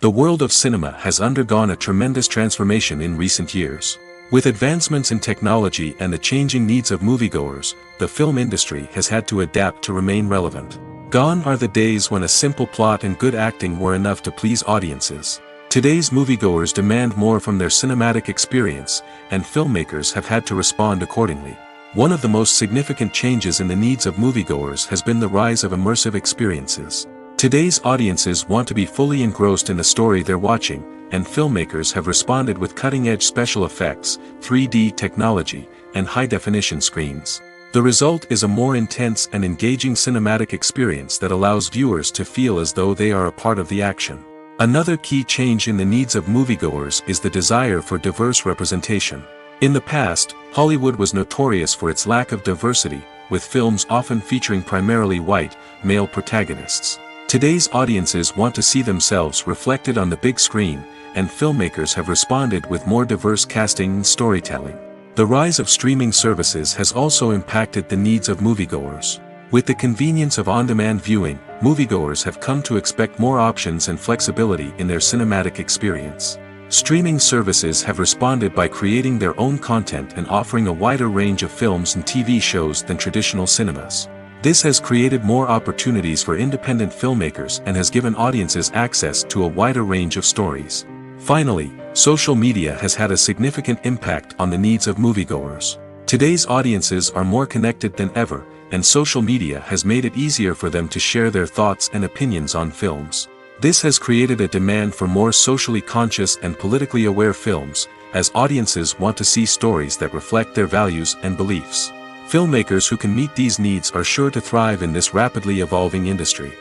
The world of cinema has undergone a tremendous transformation in recent years. With advancements in technology and the changing needs of moviegoers, the film industry has had to adapt to remain relevant. Gone are the days when a simple plot and good acting were enough to please audiences. Today's moviegoers demand more from their cinematic experience, and filmmakers have had to respond accordingly. One of the most significant changes in the needs of moviegoers has been the rise of immersive experiences. Today's audiences want to be fully engrossed in the story they're watching, and filmmakers have responded with cutting-edge special effects, 3D technology, and high-definition screens. The result is a more intense and engaging cinematic experience that allows viewers to feel as though they are a part of the action. Another key change in the needs of moviegoers is the desire for diverse representation. In the past, Hollywood was notorious for its lack of diversity, with films often featuring primarily white, male protagonists. Today's audiences want to see themselves reflected on the big screen, and filmmakers have responded with more diverse casting and storytelling. The rise of streaming services has also impacted the needs of moviegoers. With the convenience of on-demand viewing, moviegoers have come to expect more options and flexibility in their cinematic experience. Streaming services have responded by creating their own content and offering a wider range of films and TV shows than traditional cinemas. This has created more opportunities for independent filmmakers and has given audiences access to a wider range of stories. Finally, social media has had a significant impact on the needs of moviegoers. Today's audiences are more connected than ever, and social media has made it easier for them to share their thoughts and opinions on films. This has created a demand for more socially conscious and politically aware films, as audiences want to see stories that reflect their values and beliefs. Filmmakers who can meet these needs are sure to thrive in this rapidly evolving industry.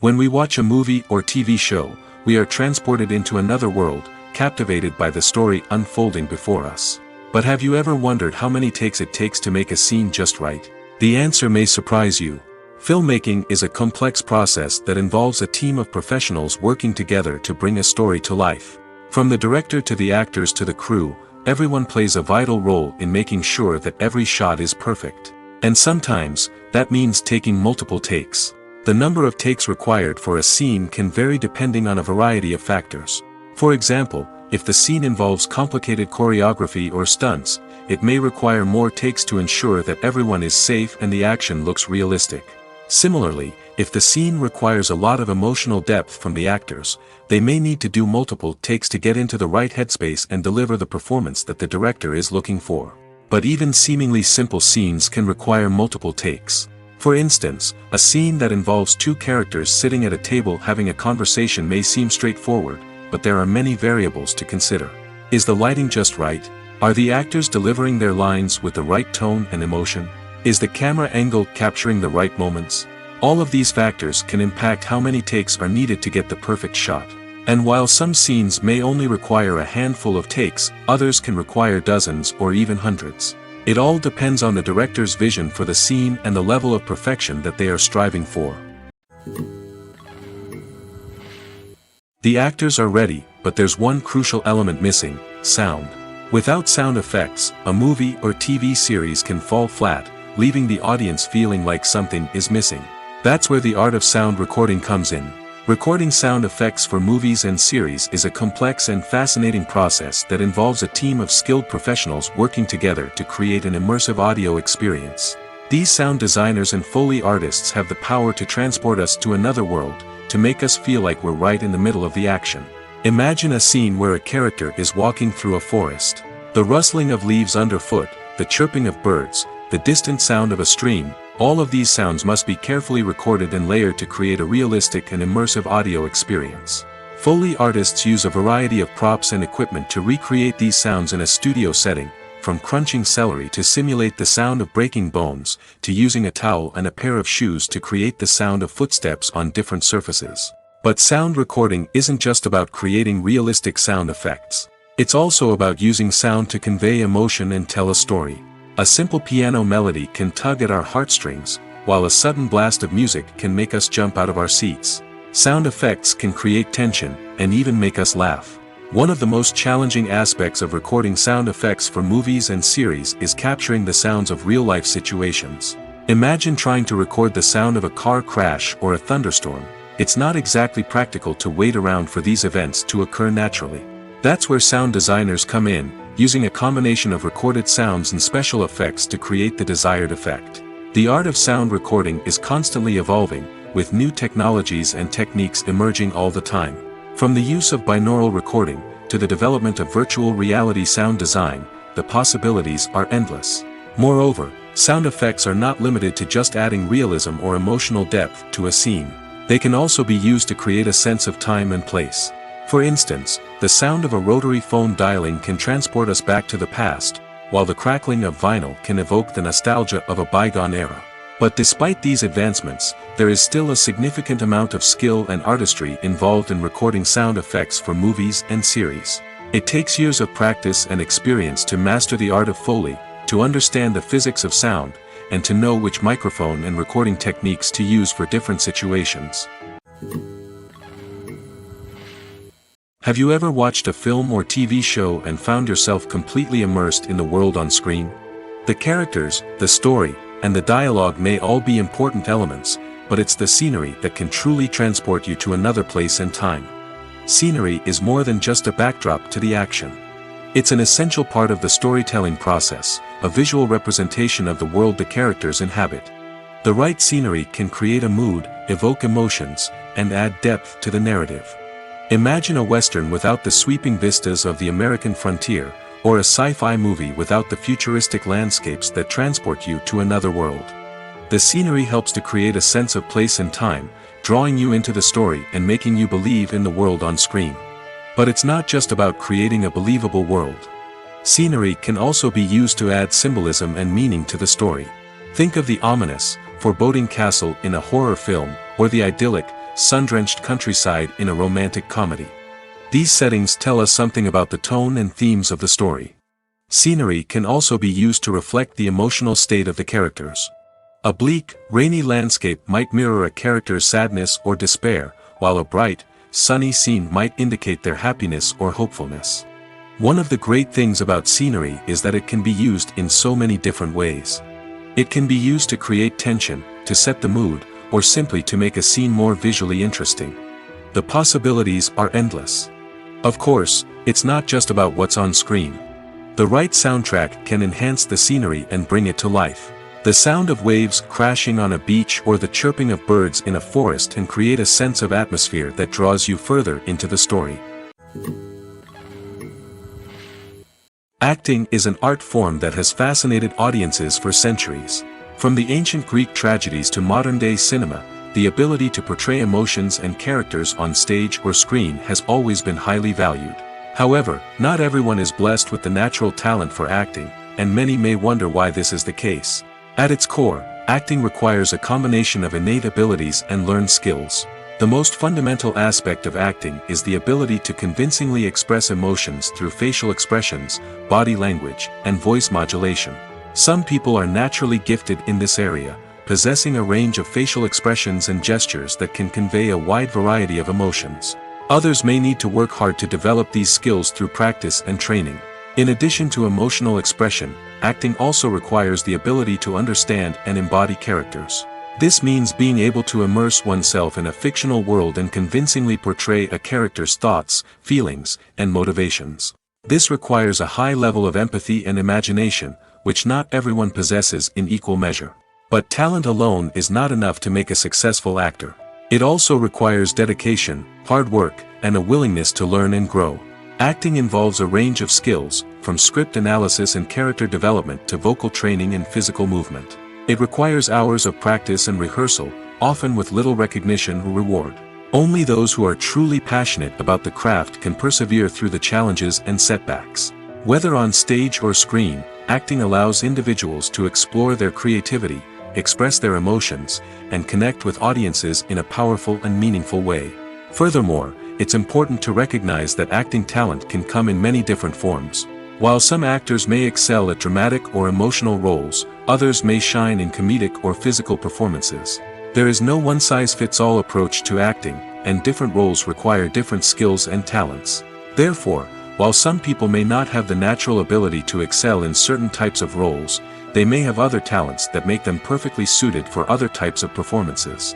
When we watch a movie or TV show, we are transported into another world, captivated by the story unfolding before us. But have you ever wondered how many takes it takes to make a scene just right? The answer may surprise you. Filmmaking is a complex process that involves a team of professionals working together to bring a story to life. From the director to the actors to the crew, everyone plays a vital role in making sure that every shot is perfect. And sometimes, that means taking multiple takes. The number of takes required for a scene can vary depending on a variety of factors. For example, if the scene involves complicated choreography or stunts, it may require more takes to ensure that everyone is safe and the action looks realistic. Similarly, if the scene requires a lot of emotional depth from the actors, they may need to do multiple takes to get into the right headspace and deliver the performance that the director is looking for. But even seemingly simple scenes can require multiple takes. For instance, a scene that involves two characters sitting at a table having a conversation may seem straightforward, but there are many variables to consider. Is the lighting just right? Are the actors delivering their lines with the right tone and emotion? Is the camera angle capturing the right moments? All of these factors can impact how many takes are needed to get the perfect shot. And while some scenes may only require a handful of takes, others can require dozens or even hundreds. It all depends on the director's vision for the scene and the level of perfection that they are striving for. The actors are ready, but there's one crucial element missing: sound. Without sound effects, a movie or TV series can fall flat, leaving the audience feeling like something is missing. That's where the art of sound recording comes in. Recording sound effects for movies and series is a complex and fascinating process that involves a team of skilled professionals working together to create an immersive audio experience. These sound designers and Foley artists have the power to transport us to another world, to make us feel like we're right in the middle of the action. Imagine a scene where a character is walking through a forest. The rustling of leaves underfoot, the chirping of birds, the distant sound of a stream, all of these sounds must be carefully recorded and layered to create a realistic and immersive audio experience. Foley artists use a variety of props and equipment to recreate these sounds in a studio setting, from crunching celery to simulate the sound of breaking bones, to using a towel and a pair of shoes to create the sound of footsteps on different surfaces. But sound recording isn't just about creating realistic sound effects. It's also about using sound to convey emotion and tell a story. A simple piano melody can tug at our heartstrings, while a sudden blast of music can make us jump out of our seats. Sound effects can create tension, and even make us laugh. One of the most challenging aspects of recording sound effects for movies and series is capturing the sounds of real-life situations. Imagine trying to record the sound of a car crash or a thunderstorm. It's not exactly practical to wait around for these events to occur naturally. That's where sound designers come in, using a combination of recorded sounds and special effects to create the desired effect. The art of sound recording is constantly evolving, with new technologies and techniques emerging all the time. From the use of binaural recording, to the development of virtual reality sound design, the possibilities are endless. Moreover, sound effects are not limited to just adding realism or emotional depth to a scene. They can also be used to create a sense of time and place. For instance, the sound of a rotary phone dialing can transport us back to the past, while the crackling of vinyl can evoke the nostalgia of a bygone era. But despite these advancements, there is still a significant amount of skill and artistry involved in recording sound effects for movies and series. It takes years of practice and experience to master the art of Foley, to understand the physics of sound, and to know which microphone and recording techniques to use for different situations. Have you ever watched a film or TV show and found yourself completely immersed in the world on screen? The characters, the story, and the dialogue may all be important elements, but it's the scenery that can truly transport you to another place and time. Scenery is more than just a backdrop to the action. It's an essential part of the storytelling process, a visual representation of the world the characters inhabit. The right scenery can create a mood, evoke emotions, and add depth to the narrative. Imagine a Western without the sweeping vistas of the American frontier, or a sci-fi movie without the futuristic landscapes that transport you to another world. The scenery helps to create a sense of place and time, drawing you into the story and making you believe in the world on screen. But it's not just about creating a believable world. Scenery can also be used to add symbolism and meaning to the story. Think of the ominous, foreboding castle in a horror film, or the idyllic, sun-drenched countryside in a romantic comedy. These settings tell us something about the tone and themes of the story. Scenery can also be used to reflect the emotional state of the characters. A bleak, rainy landscape might mirror a character's sadness or despair, while a bright, sunny scene might indicate their happiness or hopefulness. One of the great things about scenery is that it can be used in so many different ways. It can be used to create tension, to set the mood, or simply to make a scene more visually interesting. The possibilities are endless. Of course, it's not just about what's on screen. The right soundtrack can enhance the scenery and bring it to life. The sound of waves crashing on a beach or the chirping of birds in a forest can create a sense of atmosphere that draws you further into the story. Acting is an art form that has fascinated audiences for centuries. From the ancient Greek tragedies to modern-day cinema, the ability to portray emotions and characters on stage or screen has always been highly valued. However, not everyone is blessed with the natural talent for acting, and many may wonder why this is the case. At its core, acting requires a combination of innate abilities and learned skills. The most fundamental aspect of acting is the ability to convincingly express emotions through facial expressions, body language, and voice modulation. Some people are naturally gifted in this area, possessing a range of facial expressions and gestures that can convey a wide variety of emotions. Others may need to work hard to develop these skills through practice and training. In addition to emotional expression, acting also requires the ability to understand and embody characters. This means being able to immerse oneself in a fictional world and convincingly portray a character's thoughts, feelings, and motivations. This requires a high level of empathy and imagination, which not everyone possesses in equal measure. But talent alone is not enough to make a successful actor. It also requires dedication, hard work, and a willingness to learn and grow. Acting involves a range of skills, from script analysis and character development to vocal training and physical movement. It requires hours of practice and rehearsal, often with little recognition or reward. Only those who are truly passionate about the craft can persevere through the challenges and setbacks. Whether on stage or screen, acting allows individuals to explore their creativity, express their emotions, and connect with audiences in a powerful and meaningful way. Furthermore, it's important to recognize that acting talent can come in many different forms. While some actors may excel at dramatic or emotional roles, others may shine in comedic or physical performances. There is no one-size-fits-all approach to acting, and different roles require different skills and talents. Therefore, while some people may not have the natural ability to excel in certain types of roles, they may have other talents that make them perfectly suited for other types of performances.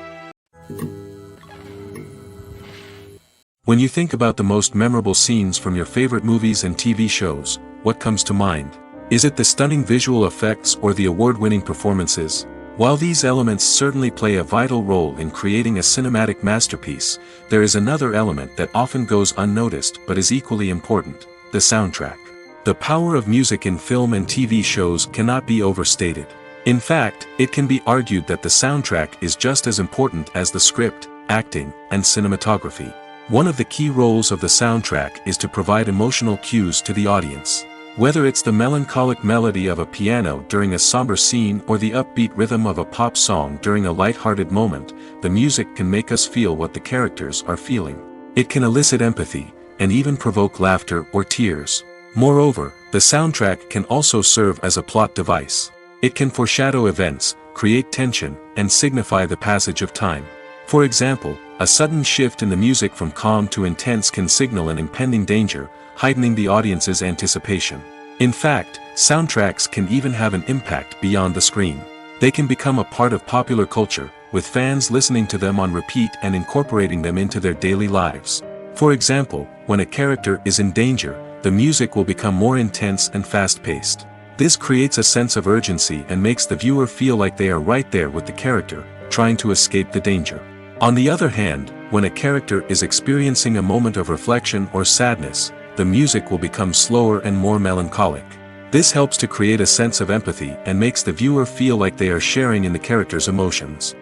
When you think about the most memorable scenes from your favorite movies and TV shows, what comes to mind? Is it the stunning visual effects or the award-winning performances? While these elements certainly play a vital role in creating a cinematic masterpiece, there is another element that often goes unnoticed but is equally important: the soundtrack. The power of music in film and TV shows cannot be overstated. In fact, it can be argued that the soundtrack is just as important as the script, acting, and cinematography. One of the key roles of the soundtrack is to provide emotional cues to the audience. Whether it's the melancholic melody of a piano during a somber scene or the upbeat rhythm of a pop song during a light-hearted moment, the music can make us feel what the characters are feeling. It can elicit empathy, and even provoke laughter or tears. Moreover, the soundtrack can also serve as a plot device. It can foreshadow events, create tension, and signify the passage of time. For example, a sudden shift in the music from calm to intense can signal an impending danger, heightening the audience's anticipation. In fact, soundtracks can even have an impact beyond the screen. They can become a part of popular culture, with fans listening to them on repeat and incorporating them into their daily lives. For example, when a character is in danger, the music will become more intense and fast-paced. This creates a sense of urgency and makes the viewer feel like they are right there with the character, trying to escape the danger. On the other hand, when a character is experiencing a moment of reflection or sadness, the music will become slower and more melancholic. This helps to create a sense of empathy and makes the viewer feel like they are sharing in the character's emotions.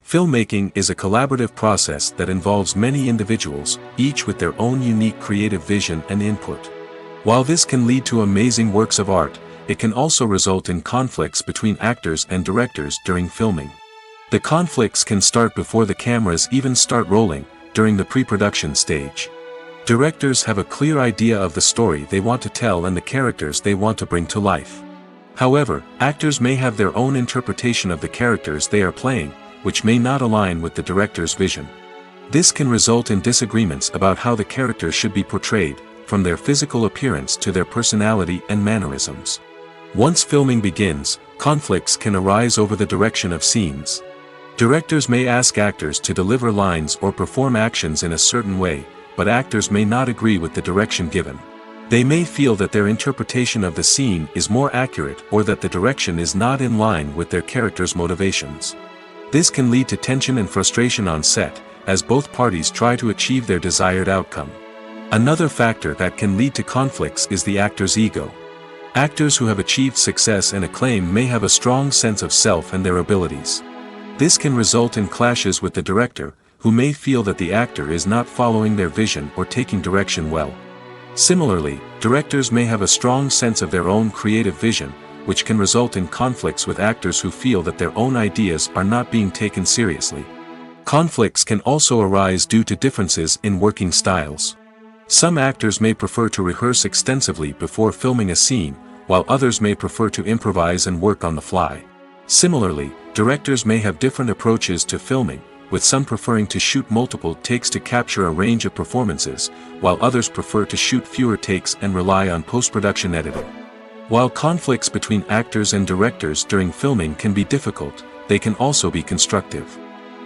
Filmmaking is a collaborative process that involves many individuals, each with their own unique creative vision and input. While this can lead to amazing works of art, it can also result in conflicts between actors and directors during filming. The conflicts can start before the cameras even start rolling, during the pre-production stage. Directors have a clear idea of the story they want to tell and the characters they want to bring to life. However, actors may have their own interpretation of the characters they are playing, which may not align with the director's vision. This can result in disagreements about how the characters should be portrayed, from their physical appearance to their personality and mannerisms. Once filming begins, conflicts can arise over the direction of scenes. Directors may ask actors to deliver lines or perform actions in a certain way, but actors may not agree with the direction given. They may feel that their interpretation of the scene is more accurate or that the direction is not in line with their character's motivations. This can lead to tension and frustration on set, as both parties try to achieve their desired outcome. Another factor that can lead to conflicts is the actor's ego. Actors who have achieved success and acclaim may have a strong sense of self and their abilities. This can result in clashes with the director, who may feel that the actor is not following their vision or taking direction well. Similarly, directors may have a strong sense of their own creative vision, which can result in conflicts with actors who feel that their own ideas are not being taken seriously. Conflicts can also arise due to differences in working styles. Some actors may prefer to rehearse extensively before filming a scene, while others may prefer to improvise and work on the fly. Similarly, directors may have different approaches to filming, with some preferring to shoot multiple takes to capture a range of performances, while others prefer to shoot fewer takes and rely on post-production editing. While conflicts between actors and directors during filming can be difficult, they can also be constructive.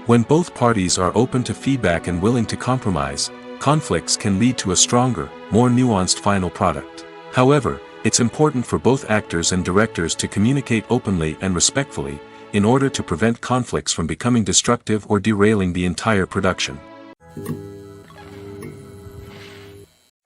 When both parties are open to feedback and willing to compromise, conflicts can lead to a stronger, more nuanced final product. However, it's important for both actors and directors to communicate openly and respectfully, in order to prevent conflicts from becoming destructive or derailing the entire production.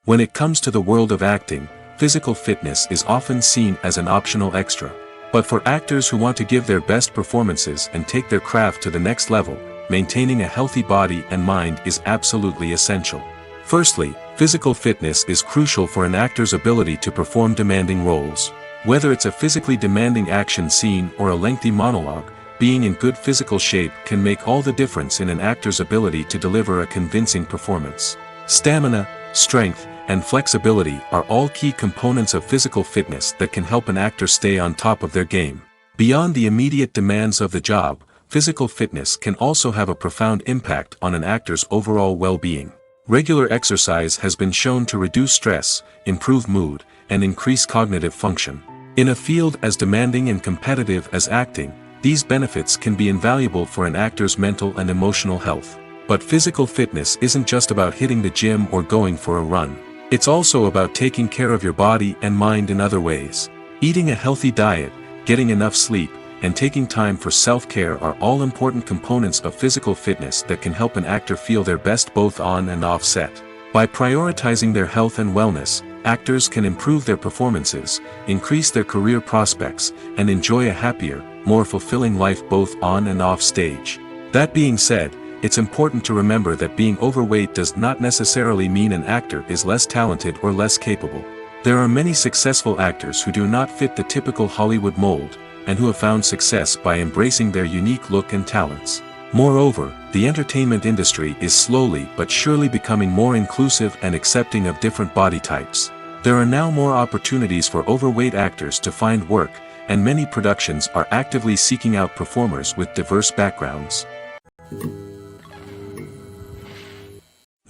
When it comes to the world of acting, physical fitness is often seen as an optional extra. But for actors who want to give their best performances and take their craft to the next level, maintaining a healthy body and mind is absolutely essential. Firstly, physical fitness is crucial for an actor's ability to perform demanding roles. Whether it's a physically demanding action scene or a lengthy monologue, being in good physical shape can make all the difference in an actor's ability to deliver a convincing performance. Stamina, strength, and flexibility are all key components of physical fitness that can help an actor stay on top of their game. Beyond the immediate demands of the job, physical fitness can also have a profound impact on an actor's overall well-being. Regular exercise has been shown to reduce stress, improve mood, and increase cognitive function. In a field as demanding and competitive as acting, these benefits can be invaluable for an actor's mental and emotional health. But physical fitness isn't just about hitting the gym or going for a run. It's also about taking care of your body and mind in other ways. Eating a healthy diet, getting enough sleep, and taking time for self-care are all important components of physical fitness that can help an actor feel their best both on and off set. By prioritizing their health and wellness, actors can improve their performances, increase their career prospects, and enjoy a happier, more fulfilling life both on and off stage. That being said, it's important to remember that being overweight does not necessarily mean an actor is less talented or less capable. There are many successful actors who do not fit the typical Hollywood mold, and who have found success by embracing their unique look and talents. Moreover, the entertainment industry is slowly but surely becoming more inclusive and accepting of different body types. There are now more opportunities for overweight actors to find work, and many productions are actively seeking out performers with diverse backgrounds.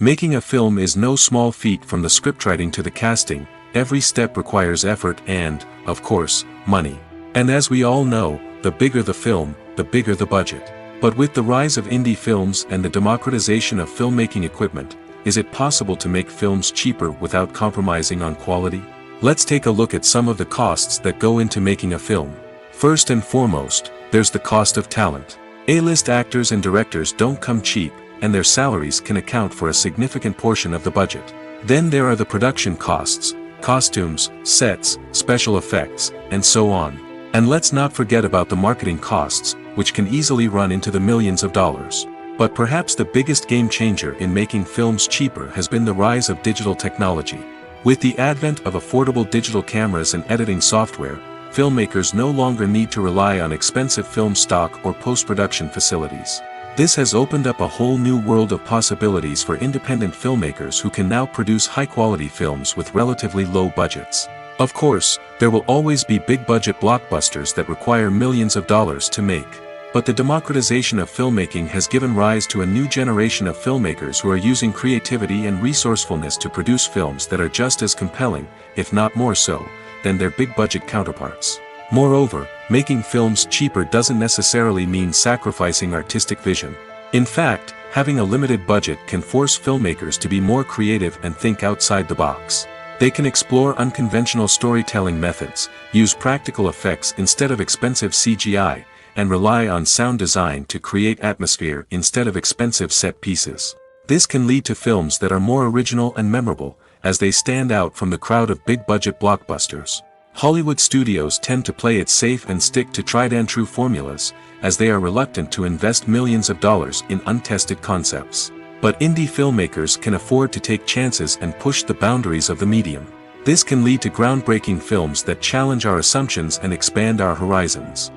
Making a film is no small feat. From the scriptwriting to the casting, every step requires effort and, of course, money. And as we all know, the bigger the film, the bigger the budget. But with the rise of indie films and the democratization of filmmaking equipment, is it possible to make films cheaper without compromising on quality? Let's take a look at some of the costs that go into making a film. First and foremost, there's the cost of talent. A-list actors and directors don't come cheap, and their salaries can account for a significant portion of the budget. Then there are the production costs, costumes, sets, special effects, and so on. And let's not forget about the marketing costs, which can easily run into the millions of dollars. But perhaps the biggest game changer in making films cheaper has been the rise of digital technology. With the advent of affordable digital cameras and editing software, filmmakers no longer need to rely on expensive film stock or post-production facilities. This has opened up a whole new world of possibilities for independent filmmakers who can now produce high-quality films with relatively low budgets. Of course, there will always be big-budget blockbusters that require millions of dollars to make. But the democratization of filmmaking has given rise to a new generation of filmmakers who are using creativity and resourcefulness to produce films that are just as compelling, if not more so, than their big-budget counterparts. Moreover, making films cheaper doesn't necessarily mean sacrificing artistic vision. In fact, having a limited budget can force filmmakers to be more creative and think outside the box. They can explore unconventional storytelling methods, use practical effects instead of expensive CGI, and rely on sound design to create atmosphere instead of expensive set pieces. This can lead to films that are more original and memorable, as they stand out from the crowd of big-budget blockbusters. Hollywood studios tend to play it safe and stick to tried-and-true formulas, as they are reluctant to invest millions of dollars in untested concepts. But indie filmmakers can afford to take chances and push the boundaries of the medium. This can lead to groundbreaking films that challenge our assumptions and expand our horizons.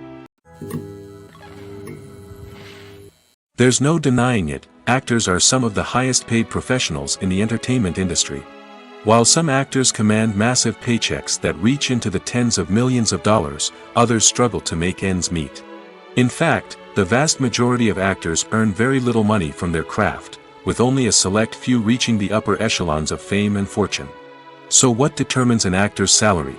There's no denying it, actors are some of the highest-paid professionals in the entertainment industry. While some actors command massive paychecks that reach into the tens of millions of dollars, others struggle to make ends meet. In fact, the vast majority of actors earn very little money from their craft, with only a select few reaching the upper echelons of fame and fortune. So what determines an actor's salary?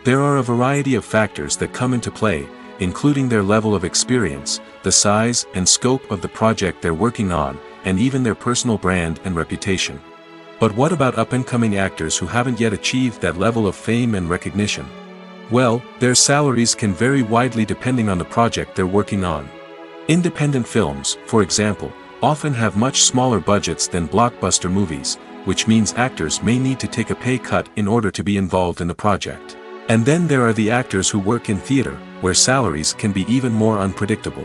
There are a variety of factors that come into play, including their level of experience, the size and scope of the project they're working on, and even their personal brand and reputation. But what about up-and-coming actors who haven't yet achieved that level of fame and recognition? Well, their salaries can vary widely depending on the project they're working on. Independent films, for example, often have much smaller budgets than blockbuster movies, which means actors may need to take a pay cut in order to be involved in the project. And then there are the actors who work in theater, where salaries can be even more unpredictable.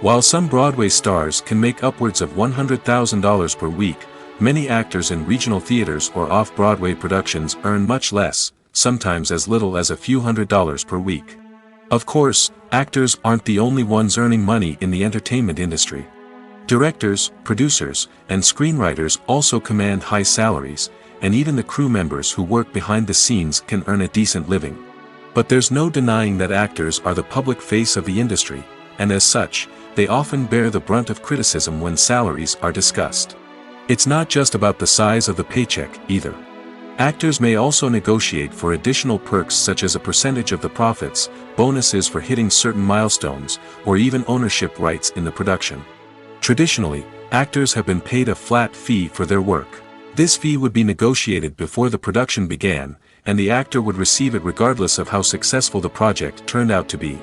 While some Broadway stars can make upwards of $100,000 per week, many actors in regional theaters or off-Broadway productions earn much less, sometimes as little as a few $100s per week. Of course, actors aren't the only ones earning money in the entertainment industry. Directors, producers, and screenwriters also command high salaries, and even the crew members who work behind the scenes can earn a decent living. But there's no denying that actors are the public face of the industry, and as such, they often bear the brunt of criticism when salaries are discussed. It's not just about the size of the paycheck, either. Actors may also negotiate for additional perks such as a percentage of the profits, bonuses for hitting certain milestones, or even ownership rights in the production. Traditionally, actors have been paid a flat fee for their work. This fee would be negotiated before the production began, and the actor would receive it regardless of how successful the project turned out to be.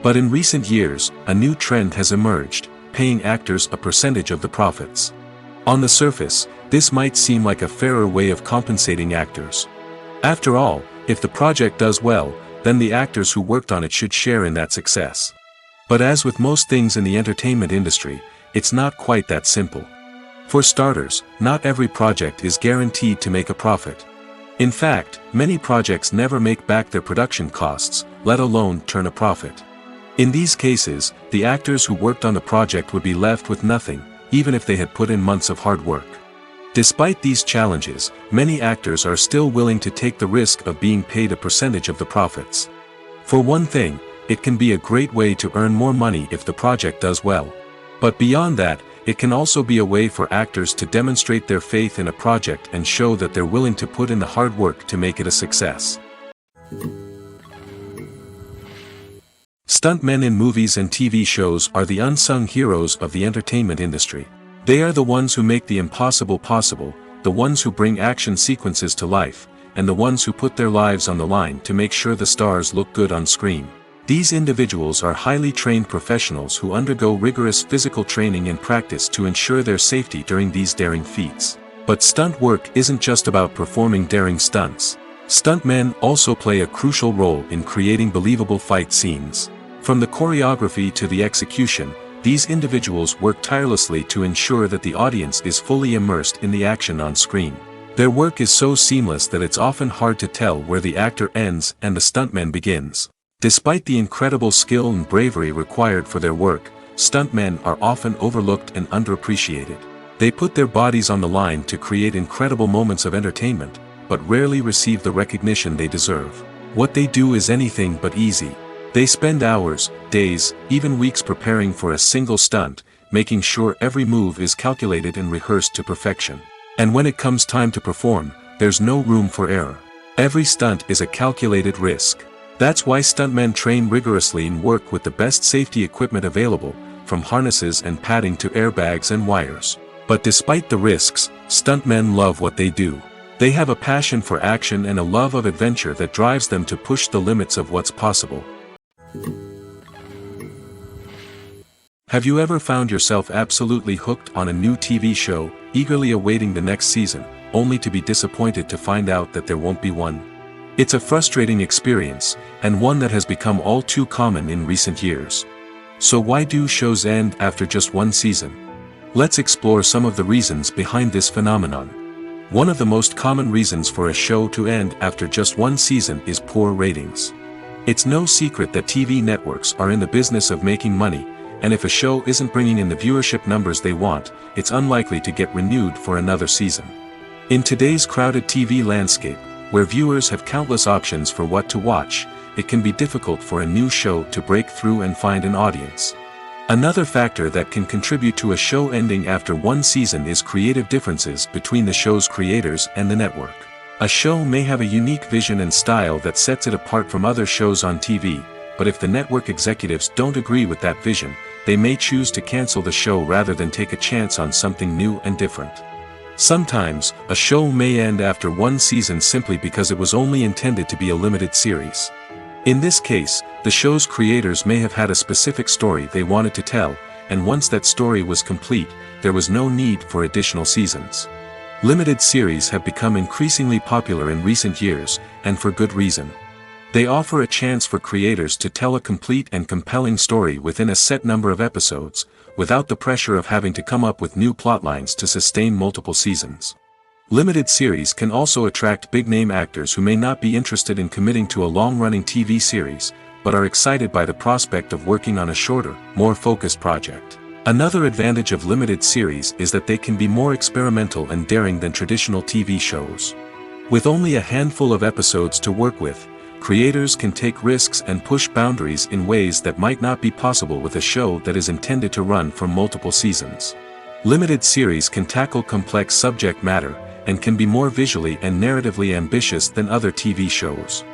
But in recent years, a new trend has emerged, paying actors a percentage of the profits. On the surface, this might seem like a fairer way of compensating actors. After all, if the project does well, then the actors who worked on it should share in that success. But as with most things in the entertainment industry, it's not quite that simple. For starters, not every project is guaranteed to make a profit. In fact, many projects never make back their production costs, let alone turn a profit. In these cases, the actors who worked on the project would be left with nothing, even if they had put in months of hard work. Despite these challenges, many actors are still willing to take the risk of being paid a percentage of the profits. For one thing, it can be a great way to earn more money if the project does well. But beyond that, it can also be a way for actors to demonstrate their faith in a project and show that they're willing to put in the hard work to make it a success. Stuntmen in movies and TV shows are the unsung heroes of the entertainment industry. They are the ones who make the impossible possible, the ones who bring action sequences to life, and the ones who put their lives on the line to make sure the stars look good on screen. These individuals are highly trained professionals who undergo rigorous physical training and practice to ensure their safety during these daring feats. But stunt work isn't just about performing daring stunts. Stuntmen also play a crucial role in creating believable fight scenes. From the choreography to the execution, these individuals work tirelessly to ensure that the audience is fully immersed in the action on screen. Their work is so seamless that it's often hard to tell where the actor ends and the stuntman begins. Despite the incredible skill and bravery required for their work, stuntmen are often overlooked and underappreciated. They put their bodies on the line to create incredible moments of entertainment, but rarely receive the recognition they deserve. What they do is anything but easy. They spend hours, days, even weeks preparing for a single stunt, making sure every move is calculated and rehearsed to perfection. And when it comes time to perform, there's no room for error. Every stunt is a calculated risk. That's why stuntmen train rigorously and work with the best safety equipment available, from harnesses and padding to airbags and wires. But despite the risks, stuntmen love what they do. They have a passion for action and a love of adventure that drives them to push the limits of what's possible. Have you ever found yourself absolutely hooked on a new TV show, eagerly awaiting the next season, only to be disappointed to find out that there won't be one? It's a frustrating experience, and one that has become all too common in recent years. So why do shows end after just one season? Let's explore some of the reasons behind this phenomenon. One of the most common reasons for a show to end after just one season is poor ratings. It's no secret that TV networks are in the business of making money, and if a show isn't bringing in the viewership numbers they want, it's unlikely to get renewed for another season. In today's crowded TV landscape, where viewers have countless options for what to watch, it can be difficult for a new show to break through and find an audience. Another factor that can contribute to a show ending after one season is creative differences between the show's creators and the network. A show may have a unique vision and style that sets it apart from other shows on TV, but if the network executives don't agree with that vision, they may choose to cancel the show rather than take a chance on something new and different. Sometimes, a show may end after one season simply because it was only intended to be a limited series. In this case, the show's creators may have had a specific story they wanted to tell, and once that story was complete, there was no need for additional seasons. Limited series have become increasingly popular in recent years, and for good reason. They offer a chance for creators to tell a complete and compelling story within a set number of episodes, without the pressure of having to come up with new plotlines to sustain multiple seasons. Limited series can also attract big-name actors who may not be interested in committing to a long-running TV series, but are excited by the prospect of working on a shorter, more focused project. Another advantage of limited series is that they can be more experimental and daring than traditional TV shows. With only a handful of episodes to work with, creators can take risks and push boundaries in ways that might not be possible with a show that is intended to run for multiple seasons. Limited series can tackle complex subject matter, and can be more visually and narratively ambitious than other TV shows.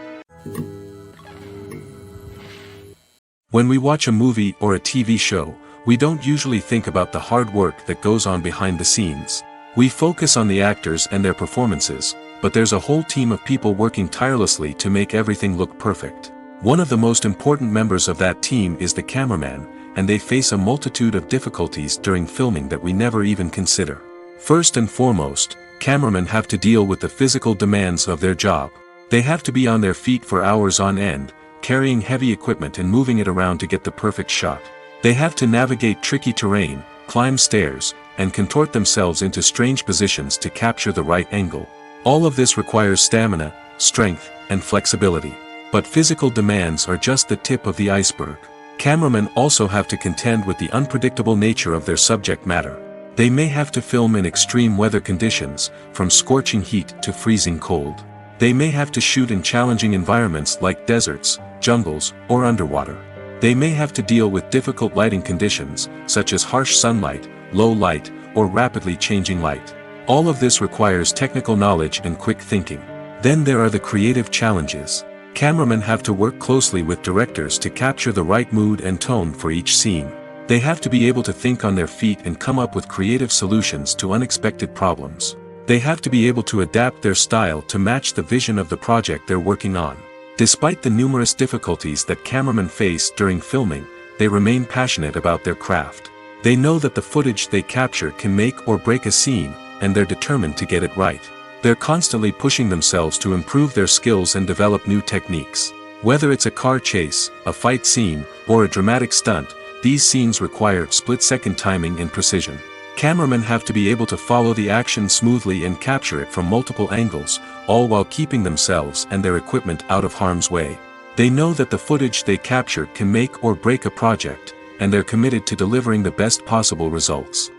When we watch a movie or a TV show, we don't usually think about the hard work that goes on behind the scenes. We focus on the actors and their performances, but there's a whole team of people working tirelessly to make everything look perfect. One of the most important members of that team is the cameraman, and they face a multitude of difficulties during filming that we never even consider. First and foremost, cameramen have to deal with the physical demands of their job. They have to be on their feet for hours on end, carrying heavy equipment and moving it around to get the perfect shot. They have to navigate tricky terrain, climb stairs, and contort themselves into strange positions to capture the right angle. All of this requires stamina, strength, and flexibility. But physical demands are just the tip of the iceberg. Cameramen also have to contend with the unpredictable nature of their subject matter. They may have to film in extreme weather conditions, from scorching heat to freezing cold. They may have to shoot in challenging environments like deserts, jungles, or underwater. They may have to deal with difficult lighting conditions, such as harsh sunlight, low light, or rapidly changing light. All of this requires technical knowledge and quick thinking. Then there are the creative challenges. Cameramen have to work closely with directors to capture the right mood and tone for each scene. They have to be able to think on their feet and come up with creative solutions to unexpected problems. They have to be able to adapt their style to match the vision of the project they're working on. Despite the numerous difficulties that cameramen face during filming, they remain passionate about their craft. They know that the footage they capture can make or break a scene, and they're determined to get it right. They're constantly pushing themselves to improve their skills and develop new techniques. Whether it's a car chase, a fight scene, or a dramatic stunt, these scenes require split-second timing and precision. Cameramen have to be able to follow the action smoothly and capture it from multiple angles, all while keeping themselves and their equipment out of harm's way. They know that the footage they capture can make or break a project, and they're committed to delivering the best possible results.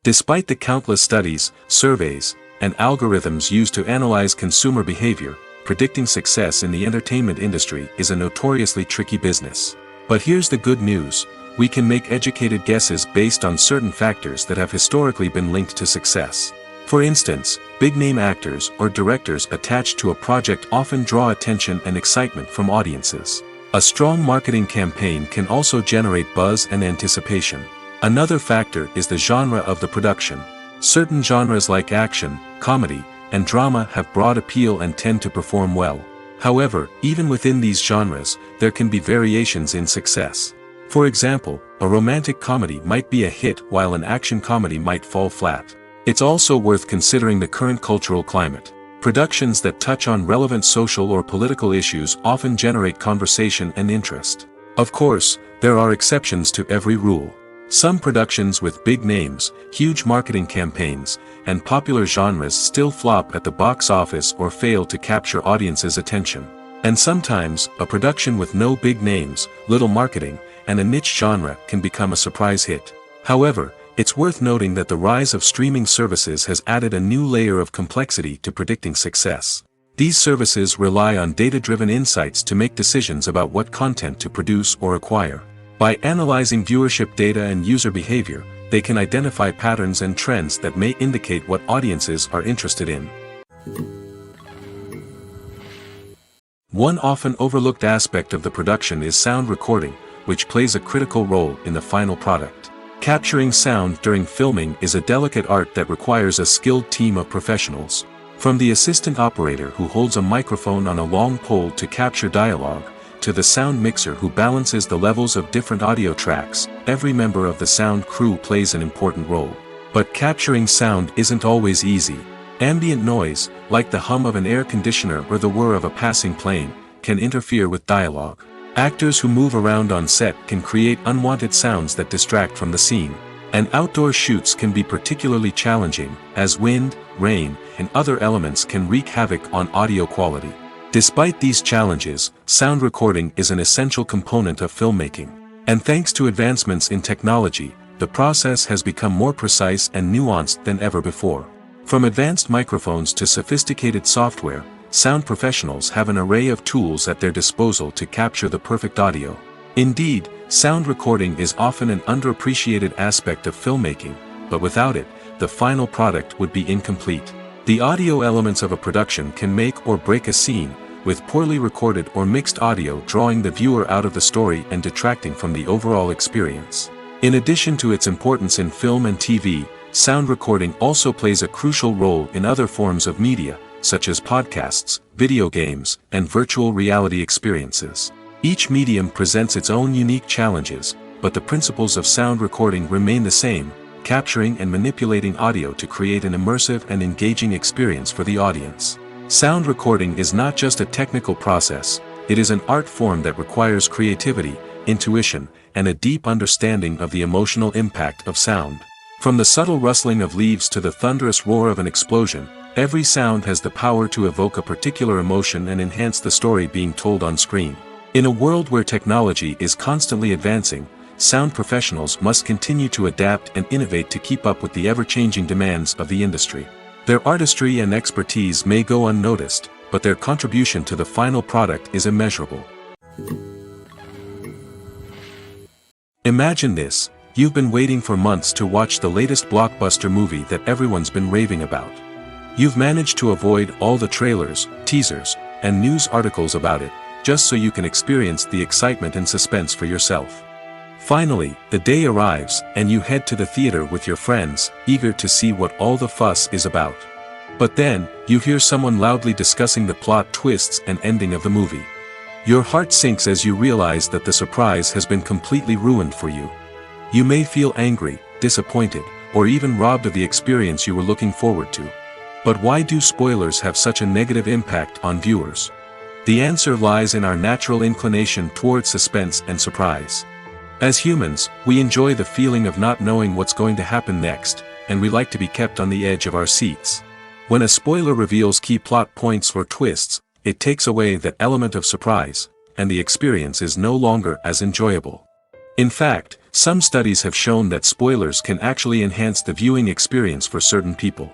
Despite the countless studies, surveys, and algorithms used to analyze consumer behavior, predicting success in the entertainment industry is a notoriously tricky business. But here's the good news: we can make educated guesses based on certain factors that have historically been linked to success. For instance, big-name actors or directors attached to a project often draw attention and excitement from audiences. A strong marketing campaign can also generate buzz and anticipation. Another factor is the genre of the production. Certain genres like action, comedy, and drama have broad appeal and tend to perform well. However, even within these genres, there can be variations in success. For example, a romantic comedy might be a hit while an action comedy might fall flat. It's also worth considering the current cultural climate. Productions that touch on relevant social or political issues often generate conversation and interest. Of course, there are exceptions to every rule. Some productions with big names, huge marketing campaigns, and popular genres still flop at the box office or fail to capture audiences' attention. And sometimes, a production with no big names, little marketing, and a niche genre can become a surprise hit. However, it's worth noting that the rise of streaming services has added a new layer of complexity to predicting success. These services rely on data-driven insights to make decisions about what content to produce or acquire. By analyzing viewership data and user behavior, they can identify patterns and trends that may indicate what audiences are interested in. One often overlooked aspect of the production is sound recording, which plays a critical role in the final product. Capturing sound during filming is a delicate art that requires a skilled team of professionals. From the assistant operator who holds a microphone on a long pole to capture dialogue, to the sound mixer who balances the levels of different audio tracks, every member of the sound crew plays an important role. But capturing sound isn't always easy. Ambient noise, like the hum of an air conditioner or the whir of a passing plane, can interfere with dialogue. Actors who move around on set can create unwanted sounds that distract from the scene. And outdoor shoots can be particularly challenging, as wind, rain, and other elements can wreak havoc on audio quality. Despite these challenges, sound recording is an essential component of filmmaking. And thanks to advancements in technology, the process has become more precise and nuanced than ever before. From advanced microphones to sophisticated software, sound professionals have an array of tools at their disposal to capture the perfect audio. Indeed, sound recording is often an underappreciated aspect of filmmaking, but without it, the final product would be incomplete. The audio elements of a production can make or break a scene, with poorly recorded or mixed audio drawing the viewer out of the story and detracting from the overall experience. In addition to its importance in film and TV, sound recording also plays a crucial role in other forms of media, such as podcasts, video games, and virtual reality experiences. Each medium presents its own unique challenges, but the principles of sound recording remain the same: capturing and manipulating audio to create an immersive and engaging experience for the audience. Sound recording is not just a technical process, it is an art form that requires creativity, intuition, and a deep understanding of the emotional impact of sound. From the subtle rustling of leaves to the thunderous roar of an explosion, every sound has the power to evoke a particular emotion and enhance the story being told on screen. In a world where technology is constantly advancing, sound professionals must continue to adapt and innovate to keep up with the ever-changing demands of the industry. Their artistry and expertise may go unnoticed, but their contribution to the final product is immeasurable. Imagine this: you've been waiting for months to watch the latest blockbuster movie that everyone's been raving about. You've managed to avoid all the trailers, teasers, and news articles about it, just so you can experience the excitement and suspense for yourself. Finally, the day arrives, and you head to the theater with your friends, eager to see what all the fuss is about. But then, you hear someone loudly discussing the plot twists and ending of the movie. Your heart sinks as you realize that the surprise has been completely ruined for you. You may feel angry, disappointed, or even robbed of the experience you were looking forward to. But why do spoilers have such a negative impact on viewers? The answer lies in our natural inclination toward suspense and surprise. As humans, we enjoy the feeling of not knowing what's going to happen next, and we like to be kept on the edge of our seats. When a spoiler reveals key plot points or twists, it takes away that element of surprise, and the experience is no longer as enjoyable. In fact, some studies have shown that spoilers can actually enhance the viewing experience for certain people.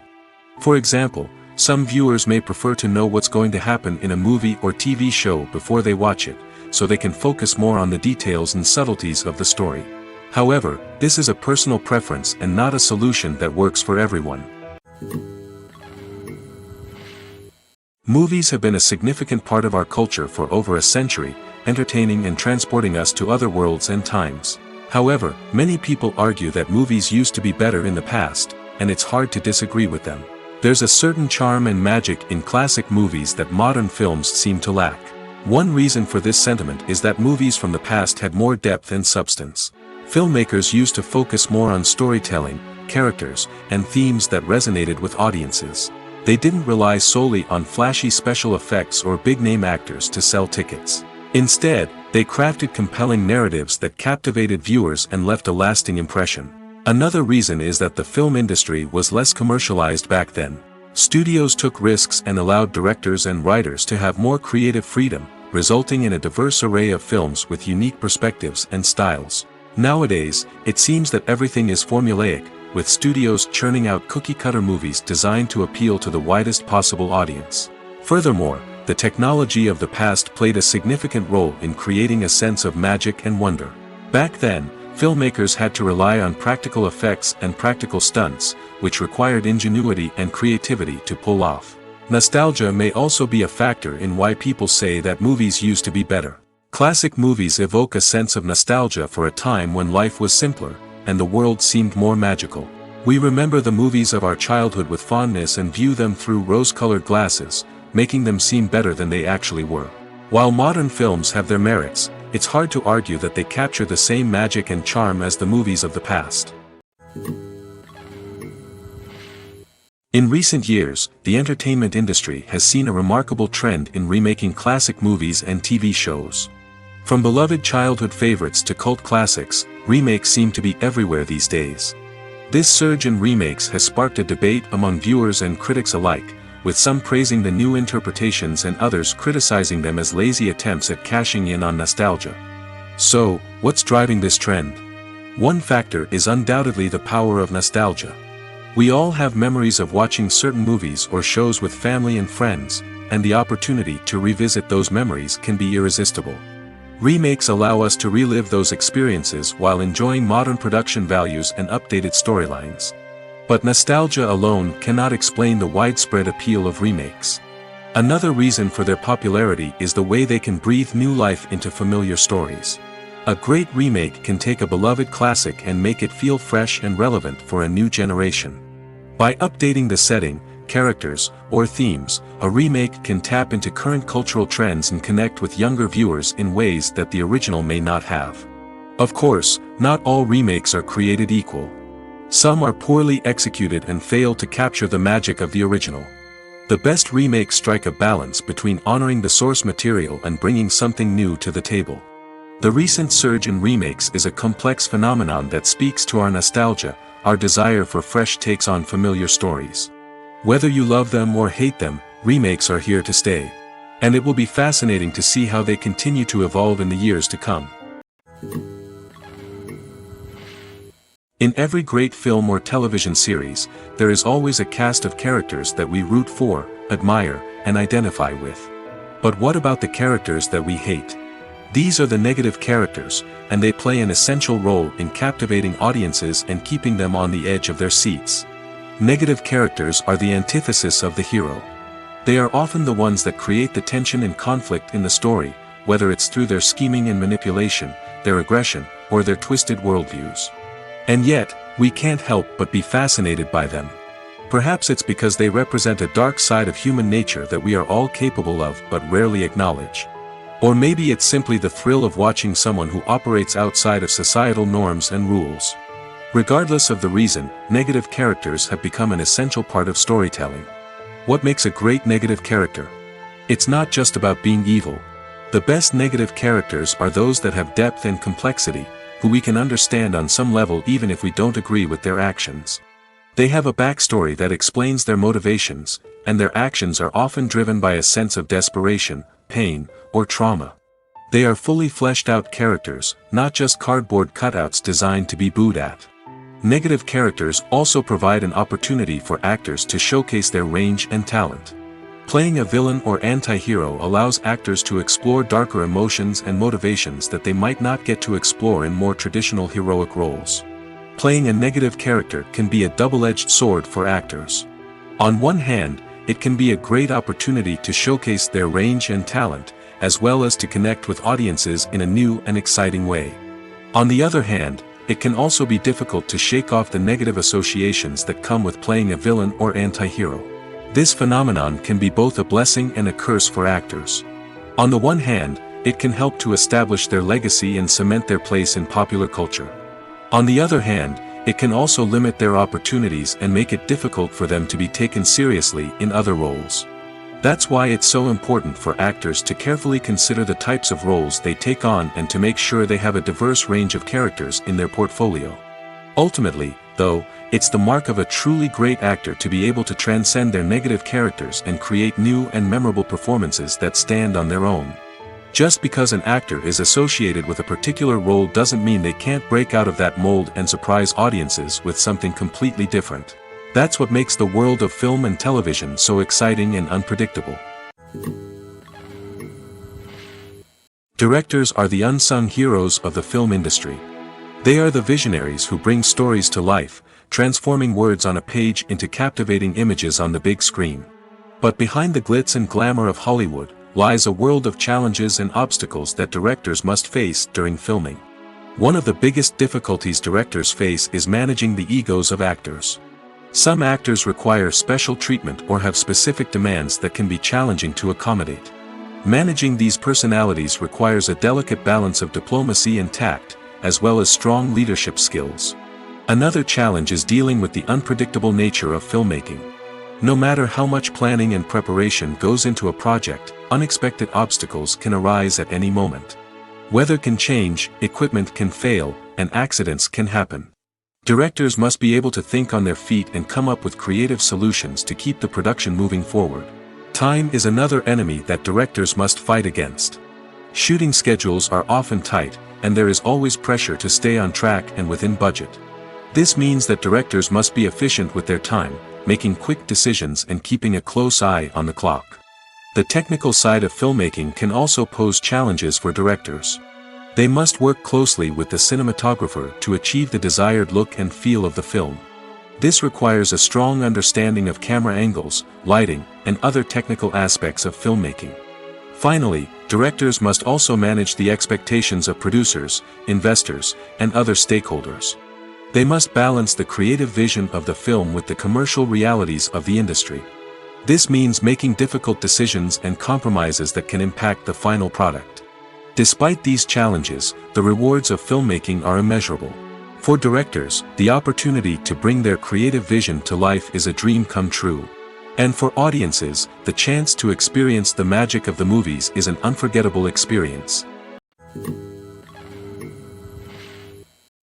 For example, some viewers may prefer to know what's going to happen in a movie or TV show before they watch it, so they can focus more on the details and subtleties of the story. However, this is a personal preference and not a solution that works for everyone. Movies have been a significant part of our culture for over a century, entertaining and transporting us to other worlds and times. However, many people argue that movies used to be better in the past, and it's hard to disagree with them. There's a certain charm and magic in classic movies that modern films seem to lack. One reason for this sentiment is that movies from the past had more depth and substance. Filmmakers used to focus more on storytelling, characters, and themes that resonated with audiences. They didn't rely solely on flashy special effects or big-name actors to sell tickets. Instead, they crafted compelling narratives that captivated viewers and left a lasting impression. Another reason is that the film industry was less commercialized back then. Studios took risks and allowed directors and writers to have more creative freedom, resulting in a diverse array of films with unique perspectives and styles. Nowadays, it seems that everything is formulaic, with studios churning out cookie-cutter movies designed to appeal to the widest possible audience. Furthermore, the technology of the past played a significant role in creating a sense of magic and wonder. Back then, filmmakers had to rely on practical effects and practical stunts, which required ingenuity and creativity to pull off. Nostalgia may also be a factor in why people say that movies used to be better. Classic movies evoke a sense of nostalgia for a time when life was simpler, and the world seemed more magical. We remember the movies of our childhood with fondness and view them through rose-colored glasses, making them seem better than they actually were. While modern films have their merits, it's hard to argue that they capture the same magic and charm as the movies of the past. In recent years, the entertainment industry has seen a remarkable trend in remaking classic movies and TV shows. From beloved childhood favorites to cult classics, remakes seem to be everywhere these days. This surge in remakes has sparked a debate among viewers and critics alike, with some praising the new interpretations and others criticizing them as lazy attempts at cashing in on nostalgia. So, what's driving this trend? One factor is undoubtedly the power of nostalgia. We all have memories of watching certain movies or shows with family and friends, and the opportunity to revisit those memories can be irresistible. Remakes allow us to relive those experiences while enjoying modern production values and updated storylines. But nostalgia alone cannot explain the widespread appeal of remakes. Another reason for their popularity is the way they can breathe new life into familiar stories. A great remake can take a beloved classic and make it feel fresh and relevant for a new generation. By updating the setting, characters, or themes, a remake can tap into current cultural trends and connect with younger viewers in ways that the original may not have. Of course, not all remakes are created equal. Some are poorly executed and fail to capture the magic of the original. The best remakes strike a balance between honoring the source material and bringing something new to the table. The recent surge in remakes is a complex phenomenon that speaks to our nostalgia, our desire for fresh takes on familiar stories. Whether you love them or hate them, remakes are here to stay. And it will be fascinating to see how they continue to evolve in the years to come. In every great film or television series, there is always a cast of characters that we root for, admire, and identify with. But what about the characters that we hate? These are the negative characters, and they play an essential role in captivating audiences and keeping them on the edge of their seats. Negative characters are the antithesis of the hero. They are often the ones that create the tension and conflict in the story, whether it's through their scheming and manipulation, their aggression, or their twisted worldviews. And yet, we can't help but be fascinated by them. Perhaps it's because they represent a dark side of human nature that we are all capable of but rarely acknowledge. Or maybe it's simply the thrill of watching someone who operates outside of societal norms and rules. Regardless of the reason, negative characters have become an essential part of storytelling. What makes a great negative character? It's not just about being evil. The best negative characters are those that have depth and complexity, who we can understand on some level even if we don't agree with their actions. They have a backstory that explains their motivations, and their actions are often driven by a sense of desperation, pain, or trauma. They are fully fleshed out characters, not just cardboard cutouts designed to be booed at. Negative characters also provide an opportunity for actors to showcase their range and talent. Playing a villain or anti-hero allows actors to explore darker emotions and motivations that they might not get to explore in more traditional heroic roles. Playing a negative character can be a double-edged sword for actors. On one hand, it can be a great opportunity to showcase their range and talent, as well as to connect with audiences in a new and exciting way. On the other hand, it can also be difficult to shake off the negative associations that come with playing a villain or anti-hero. This phenomenon can be both a blessing and a curse for actors. On the one hand, it can help to establish their legacy and cement their place in popular culture. On the other hand, it can also limit their opportunities and make it difficult for them to be taken seriously in other roles. That's why it's so important for actors to carefully consider the types of roles they take on and to make sure they have a diverse range of characters in their portfolio. Ultimately, though, it's the mark of a truly great actor to be able to transcend their negative characters and create new and memorable performances that stand on their own. Just because an actor is associated with a particular role doesn't mean they can't break out of that mold and surprise audiences with something completely different. That's what makes the world of film and television so exciting and unpredictable. Directors are the unsung heroes of the film industry. They are the visionaries who bring stories to life, transforming words on a page into captivating images on the big screen. But behind the glitz and glamour of Hollywood lies a world of challenges and obstacles that directors must face during filming. One of the biggest difficulties directors face is managing the egos of actors. Some actors require special treatment or have specific demands that can be challenging to accommodate. Managing these personalities requires a delicate balance of diplomacy and tact, as well as strong leadership skills. Another challenge is dealing with the unpredictable nature of filmmaking. No matter how much planning and preparation goes into a project, unexpected obstacles can arise at any moment. Weather can change, equipment can fail, and accidents can happen. Directors must be able to think on their feet and come up with creative solutions to keep the production moving forward. Time is another enemy that directors must fight against. Shooting schedules are often tight, and there is always pressure to stay on track and within budget. This means that directors must be efficient with their time, making quick decisions and keeping a close eye on the clock. The technical side of filmmaking can also pose challenges for directors. They must work closely with the cinematographer to achieve the desired look and feel of the film. This requires a strong understanding of camera angles, lighting, and other technical aspects of filmmaking. Finally, directors must also manage the expectations of producers, investors, and other stakeholders. They must balance the creative vision of the film with the commercial realities of the industry. This means making difficult decisions and compromises that can impact the final product. Despite these challenges, the rewards of filmmaking are immeasurable. For directors, the opportunity to bring their creative vision to life is a dream come true. And for audiences, the chance to experience the magic of the movies is an unforgettable experience.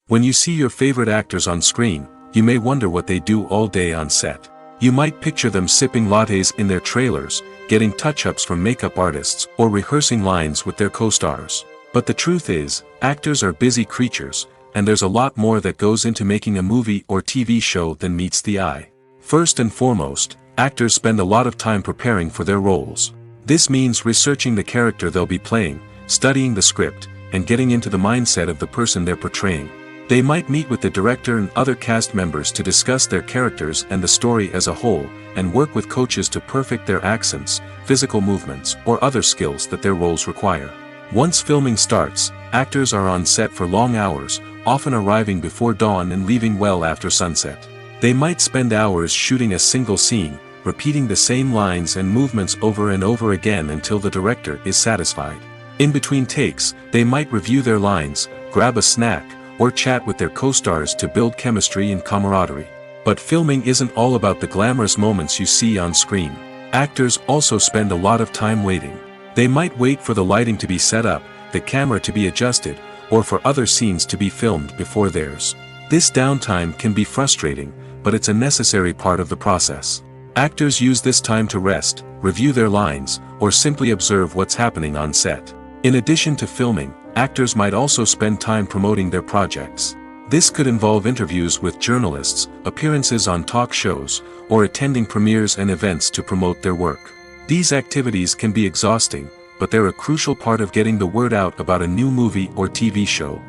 When you see your favorite actors on screen, you may wonder what they do all day on set. You might picture them sipping lattes in their trailers, getting touch-ups from makeup artists, or rehearsing lines with their co-stars. But the truth is, actors are busy creatures, and there's a lot more that goes into making a movie or TV show than meets the eye. First and foremost, actors spend a lot of time preparing for their roles. This means researching the character they'll be playing, studying the script, and getting into the mindset of the person they're portraying. They might meet with the director and other cast members to discuss their characters and the story as a whole, and work with coaches to perfect their accents, physical movements, or other skills that their roles require. Once filming starts, actors are on set for long hours, often arriving before dawn and leaving well after sunset. They might spend hours shooting a single scene, repeating the same lines and movements over and over again until the director is satisfied. In between takes, they might review their lines, grab a snack, or chat with their co-stars to build chemistry and camaraderie. But filming isn't all about the glamorous moments you see on screen. Actors also spend a lot of time waiting. They might wait for the lighting to be set up, the camera to be adjusted, or for other scenes to be filmed before theirs. This downtime can be frustrating, but it's a necessary part of the process. Actors use this time to rest, review their lines, or simply observe what's happening on set. In addition to filming, actors might also spend time promoting their projects. This could involve interviews with journalists, appearances on talk shows, or attending premieres and events to promote their work. These activities can be exhausting, but they're a crucial part of getting the word out about a new movie or TV show.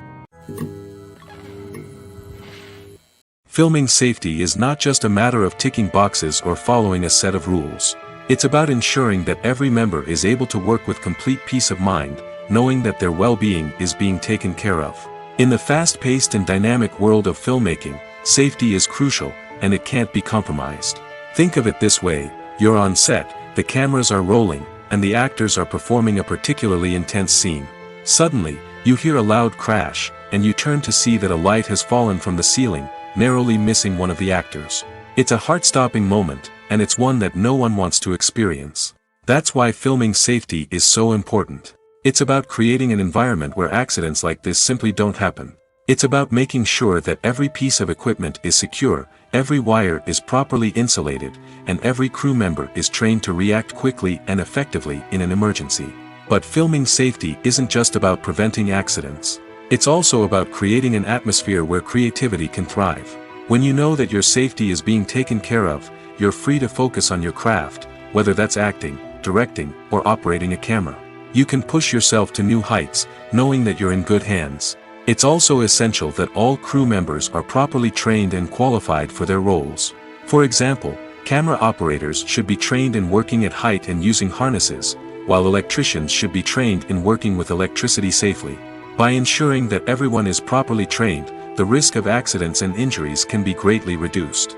Filming safety is not just a matter of ticking boxes or following a set of rules. It's about ensuring that every member is able to work with complete peace of mind, knowing that their well-being is being taken care of. In the fast-paced and dynamic world of filmmaking, safety is crucial, and it can't be compromised. Think of it this way: you're on set, the cameras are rolling, and the actors are performing a particularly intense scene. Suddenly, you hear a loud crash, and you turn to see that a light has fallen from the ceiling, narrowly missing one of the actors. It's a heart-stopping moment, and it's one that no one wants to experience. That's why filming safety is so important. It's about creating an environment where accidents like this simply don't happen. It's about making sure that every piece of equipment is secure, every wire is properly insulated, and every crew member is trained to react quickly and effectively in an emergency. But filming safety isn't just about preventing accidents. It's also about creating an atmosphere where creativity can thrive. When you know that your safety is being taken care of, you're free to focus on your craft, whether that's acting, directing, or operating a camera. You can push yourself to new heights, knowing that you're in good hands. It's also essential that all crew members are properly trained and qualified for their roles. For example, camera operators should be trained in working at height and using harnesses, while electricians should be trained in working with electricity safely. By ensuring that everyone is properly trained, the risk of accidents and injuries can be greatly reduced.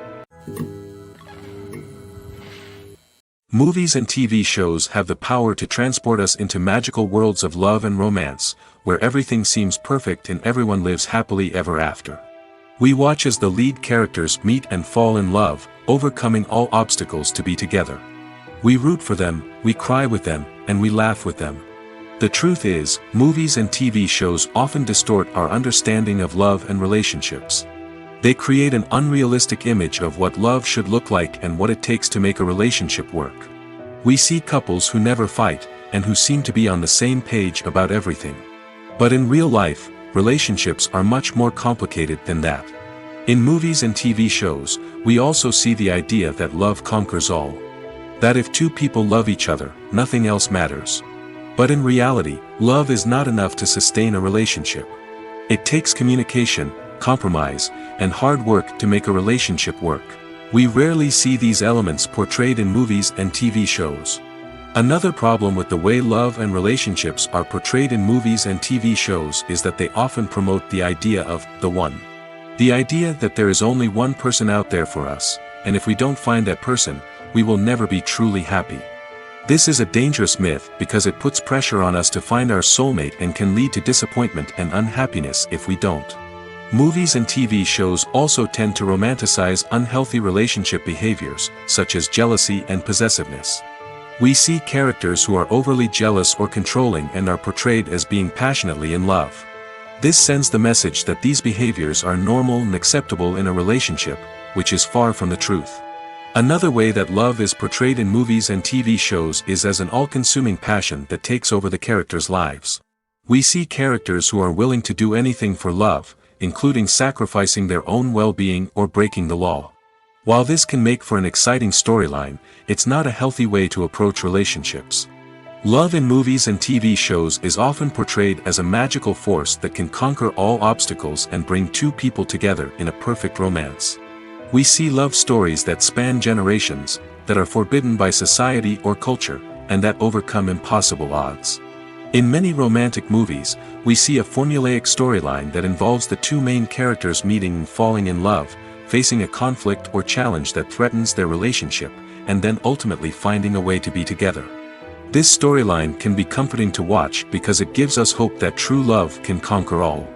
Movies and TV shows have the power to transport us into magical worlds of love and romance, where everything seems perfect and everyone lives happily ever after. We watch as the lead characters meet and fall in love, overcoming all obstacles to be together. We root for them, we cry with them, and we laugh with them. The truth is, movies and TV shows often distort our understanding of love and relationships. They create an unrealistic image of what love should look like and what it takes to make a relationship work. We see couples who never fight, and who seem to be on the same page about everything. But in real life, relationships are much more complicated than that. In movies and TV shows, we also see the idea that love conquers all. That if two people love each other, nothing else matters. But in reality, love is not enough to sustain a relationship. It takes communication, compromise, and hard work to make a relationship work. We rarely see these elements portrayed in movies and TV shows. Another problem with the way love and relationships are portrayed in movies and TV shows is that they often promote the idea of the one. The idea that there is only one person out there for us, and if we don't find that person, we will never be truly happy. This is a dangerous myth because it puts pressure on us to find our soulmate and can lead to disappointment and unhappiness if we don't. Movies and TV shows also tend to romanticize unhealthy relationship behaviors, such as jealousy and possessiveness. We see characters who are overly jealous or controlling and are portrayed as being passionately in love. This sends the message that these behaviors are normal and acceptable in a relationship, which is far from the truth. Another way that love is portrayed in movies and TV shows is as an all-consuming passion that takes over the characters' lives. We see characters who are willing to do anything for love, including sacrificing their own well-being or breaking the law. While this can make for an exciting storyline, it's not a healthy way to approach relationships. Love in movies and TV shows is often portrayed as a magical force that can conquer all obstacles and bring two people together in a perfect romance. We see love stories that span generations, that are forbidden by society or culture, and that overcome impossible odds. In many romantic movies, we see a formulaic storyline that involves the two main characters meeting and falling in love, facing a conflict or challenge that threatens their relationship, and then ultimately finding a way to be together. This storyline can be comforting to watch because it gives us hope that true love can conquer all.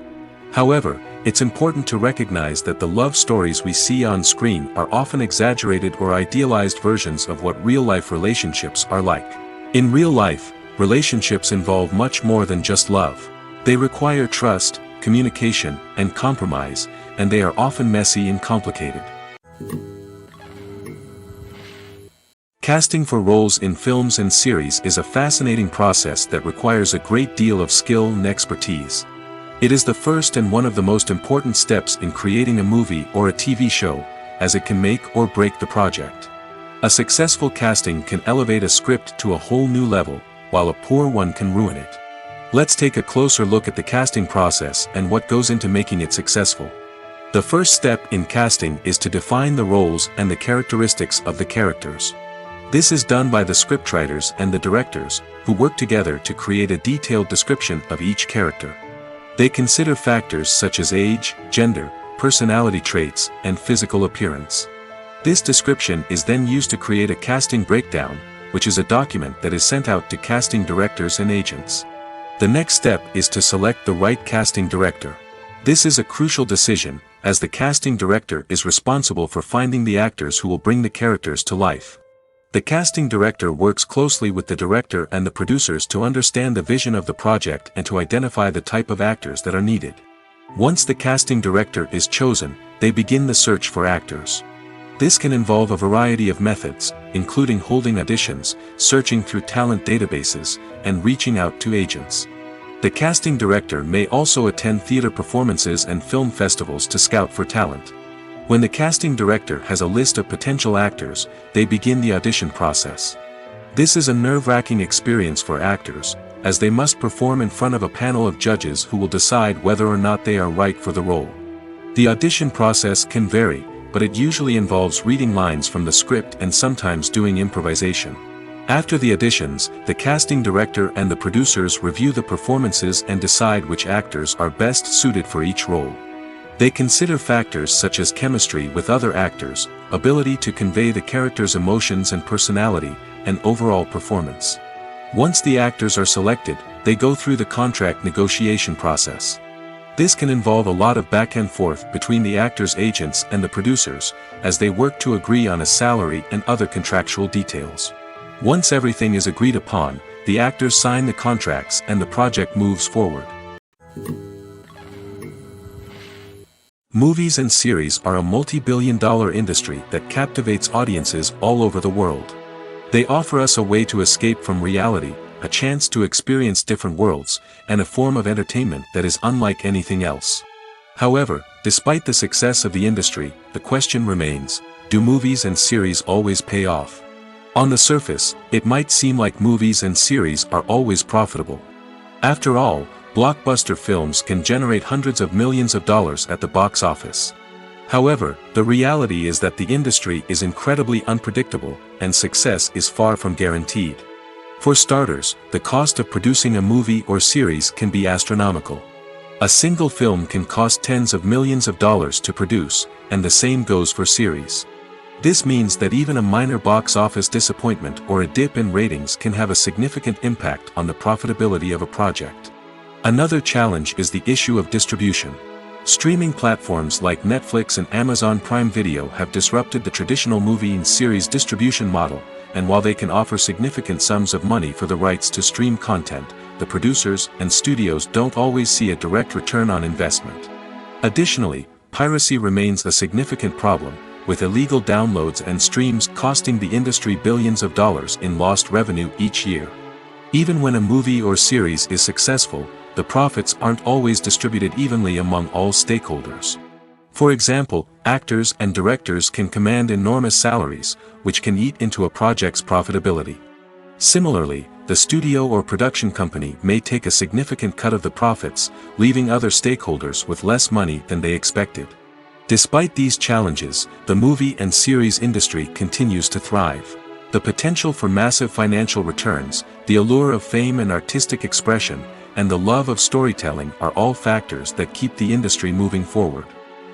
However, it's important to recognize that the love stories we see on screen are often exaggerated or idealized versions of what real-life relationships are like. In real life, relationships involve much more than just love. They require trust, communication, and compromise, and they are often messy and complicated. Casting for roles in films and series is a fascinating process that requires a great deal of skill and expertise. It is the first and one of the most important steps in creating a movie or a TV show, as it can make or break the project. A successful casting can elevate a script to a whole new level, while a poor one can ruin it. Let's take a closer look at the casting process and what goes into making it successful. The first step in casting is to define the roles and the characteristics of the characters. This is done by the scriptwriters and the directors, who work together to create a detailed description of each character. They consider factors such as age, gender, personality traits, and physical appearance. This description is then used to create a casting breakdown, which is a document that is sent out to casting directors and agents. The next step is to select the right casting director. This is a crucial decision, as the casting director is responsible for finding the actors who will bring the characters to life. The casting director works closely with the director and the producers to understand the vision of the project and to identify the type of actors that are needed. Once the casting director is chosen, they begin the search for actors. This can involve a variety of methods, including holding auditions, searching through talent databases, and reaching out to agents. The casting director may also attend theater performances and film festivals to scout for talent. When the casting director has a list of potential actors, they begin the audition process. This is a nerve-wracking experience for actors, as they must perform in front of a panel of judges who will decide whether or not they are right for the role. The audition process can vary, but it usually involves reading lines from the script and sometimes doing improvisation. After the auditions, the casting director and the producers review the performances and decide which actors are best suited for each role. They consider factors such as chemistry with other actors, ability to convey the character's emotions and personality, and overall performance. Once the actors are selected, they go through the contract negotiation process. This can involve a lot of back and forth between the actors' agents and the producers, as they work to agree on a salary and other contractual details. Once everything is agreed upon, the actors sign the contracts and the project moves forward. Movies and series are a multi-billion-dollar industry that captivates audiences all over the world. They offer us a way to escape from reality, a chance to experience different worlds, and a form of entertainment that is unlike anything else. However, despite the success of the industry, the question remains, do movies and series always pay off? On the surface, it might seem like movies and series are always profitable. After all, blockbuster films can generate hundreds of millions of dollars at the box office. However, the reality is that the industry is incredibly unpredictable, and success is far from guaranteed. For starters, the cost of producing a movie or series can be astronomical. A single film can cost tens of millions of dollars to produce, and the same goes for series. This means that even a minor box office disappointment or a dip in ratings can have a significant impact on the profitability of a project. Another challenge is the issue of distribution. Streaming platforms like Netflix and Amazon Prime Video have disrupted the traditional movie and series distribution model, and while they can offer significant sums of money for the rights to stream content, the producers and studios don't always see a direct return on investment. Additionally, piracy remains a significant problem, with illegal downloads and streams costing the industry billions of dollars in lost revenue each year. Even when a movie or series is successful, the profits aren't always distributed evenly among all stakeholders. For example, actors and directors can command enormous salaries, which can eat into a project's profitability. Similarly, the studio or production company may take a significant cut of the profits, leaving other stakeholders with less money than they expected. Despite these challenges, the movie and series industry continues to thrive. The potential for massive financial returns, the allure of fame and artistic expression, and the love of storytelling are all factors that keep the industry moving forward.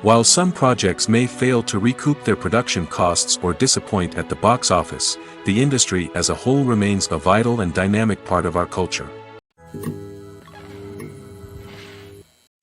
While some projects may fail to recoup their production costs or disappoint at the box office, the industry as a whole remains a vital and dynamic part of our culture.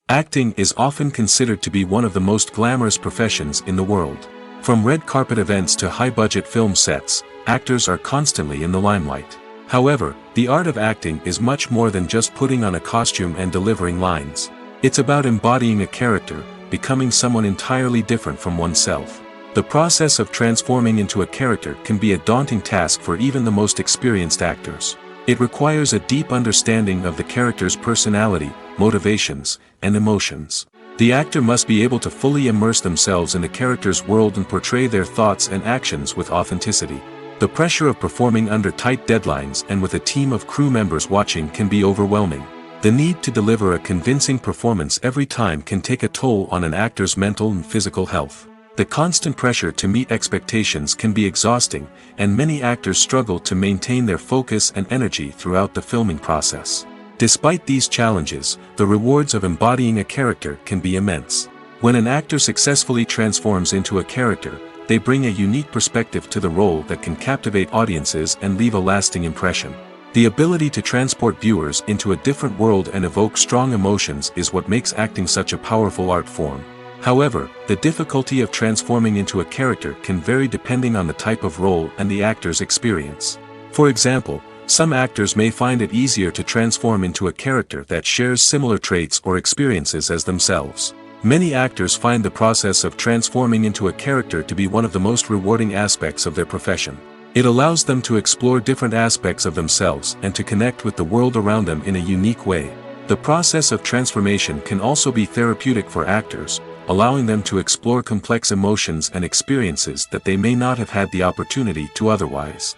Acting is often considered to be one of the most glamorous professions in the world. From red carpet events to high-budget film sets, actors are constantly in the limelight. However, the art of acting is much more than just putting on a costume and delivering lines. It's about embodying a character, becoming someone entirely different from oneself. The process of transforming into a character can be a daunting task for even the most experienced actors. It requires a deep understanding of the character's personality, motivations, and emotions. The actor must be able to fully immerse themselves in the character's world and portray their thoughts and actions with authenticity. The pressure of performing under tight deadlines and with a team of crew members watching can be overwhelming. The need to deliver a convincing performance every time can take a toll on an actor's mental and physical health. The constant pressure to meet expectations can be exhausting, and many actors struggle to maintain their focus and energy throughout the filming process. Despite these challenges, the rewards of embodying a character can be immense. When an actor successfully transforms into a character, they bring a unique perspective to the role that can captivate audiences and leave a lasting impression. The ability to transport viewers into a different world and evoke strong emotions is what makes acting such a powerful art form. However, the difficulty of transforming into a character can vary depending on the type of role and the actor's experience. For example, some actors may find it easier to transform into a character that shares similar traits or experiences as themselves. Many actors find the process of transforming into a character to be one of the most rewarding aspects of their profession. It allows them to explore different aspects of themselves and to connect with the world around them in a unique way. The process of transformation can also be therapeutic for actors, allowing them to explore complex emotions and experiences that they may not have had the opportunity to otherwise.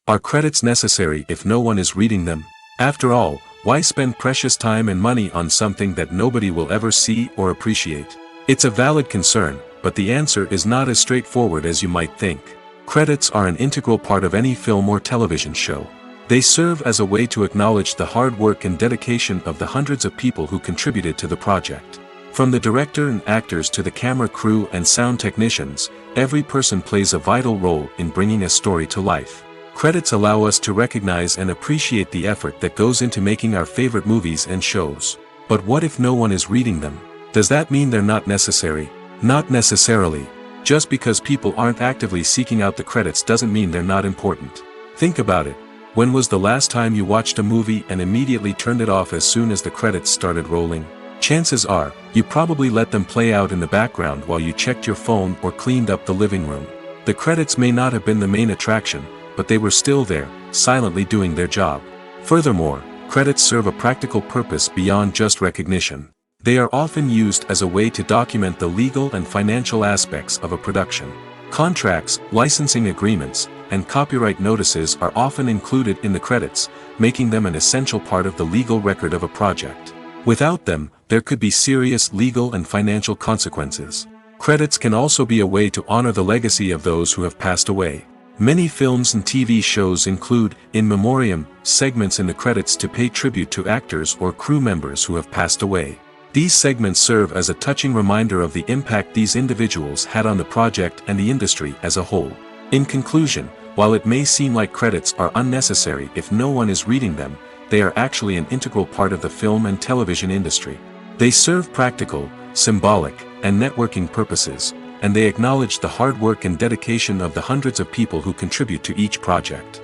Are credits necessary if no one is reading them? After all, why spend precious time and money on something that nobody will ever see or appreciate? It's a valid concern, but the answer is not as straightforward as you might think. Credits are an integral part of any film or television show. They serve as a way to acknowledge the hard work and dedication of the hundreds of people who contributed to the project. From the director and actors to the camera crew and sound technicians, every person plays a vital role in bringing a story to life. Credits allow us to recognize and appreciate the effort that goes into making our favorite movies and shows. But what if no one is reading them? Does that mean they're not necessary? Not necessarily. Just because people aren't actively seeking out the credits doesn't mean they're not important. Think about it. When was the last time you watched a movie and immediately turned it off as soon as the credits started rolling? Chances are, you probably let them play out in the background while you checked your phone or cleaned up the living room. The credits may not have been the main attraction, but they were still there, silently doing their job. Furthermore, credits serve a practical purpose beyond just recognition. They are often used as a way to document the legal and financial aspects of a production. Contracts, licensing agreements, and copyright notices are often included in the credits, making them an essential part of the legal record of a project. Without them, there could be serious legal and financial consequences. Credits can also be a way to honor the legacy of those who have passed away. Many films and TV shows include, in memoriam, segments in the credits to pay tribute to actors or crew members who have passed away. These segments serve as a touching reminder of the impact these individuals had on the project and the industry as a whole. In conclusion, while it may seem like credits are unnecessary if no one is reading them, they are actually an integral part of the film and television industry. They serve practical, symbolic, and networking purposes, and they acknowledge the hard work and dedication of the hundreds of people who contribute to each project.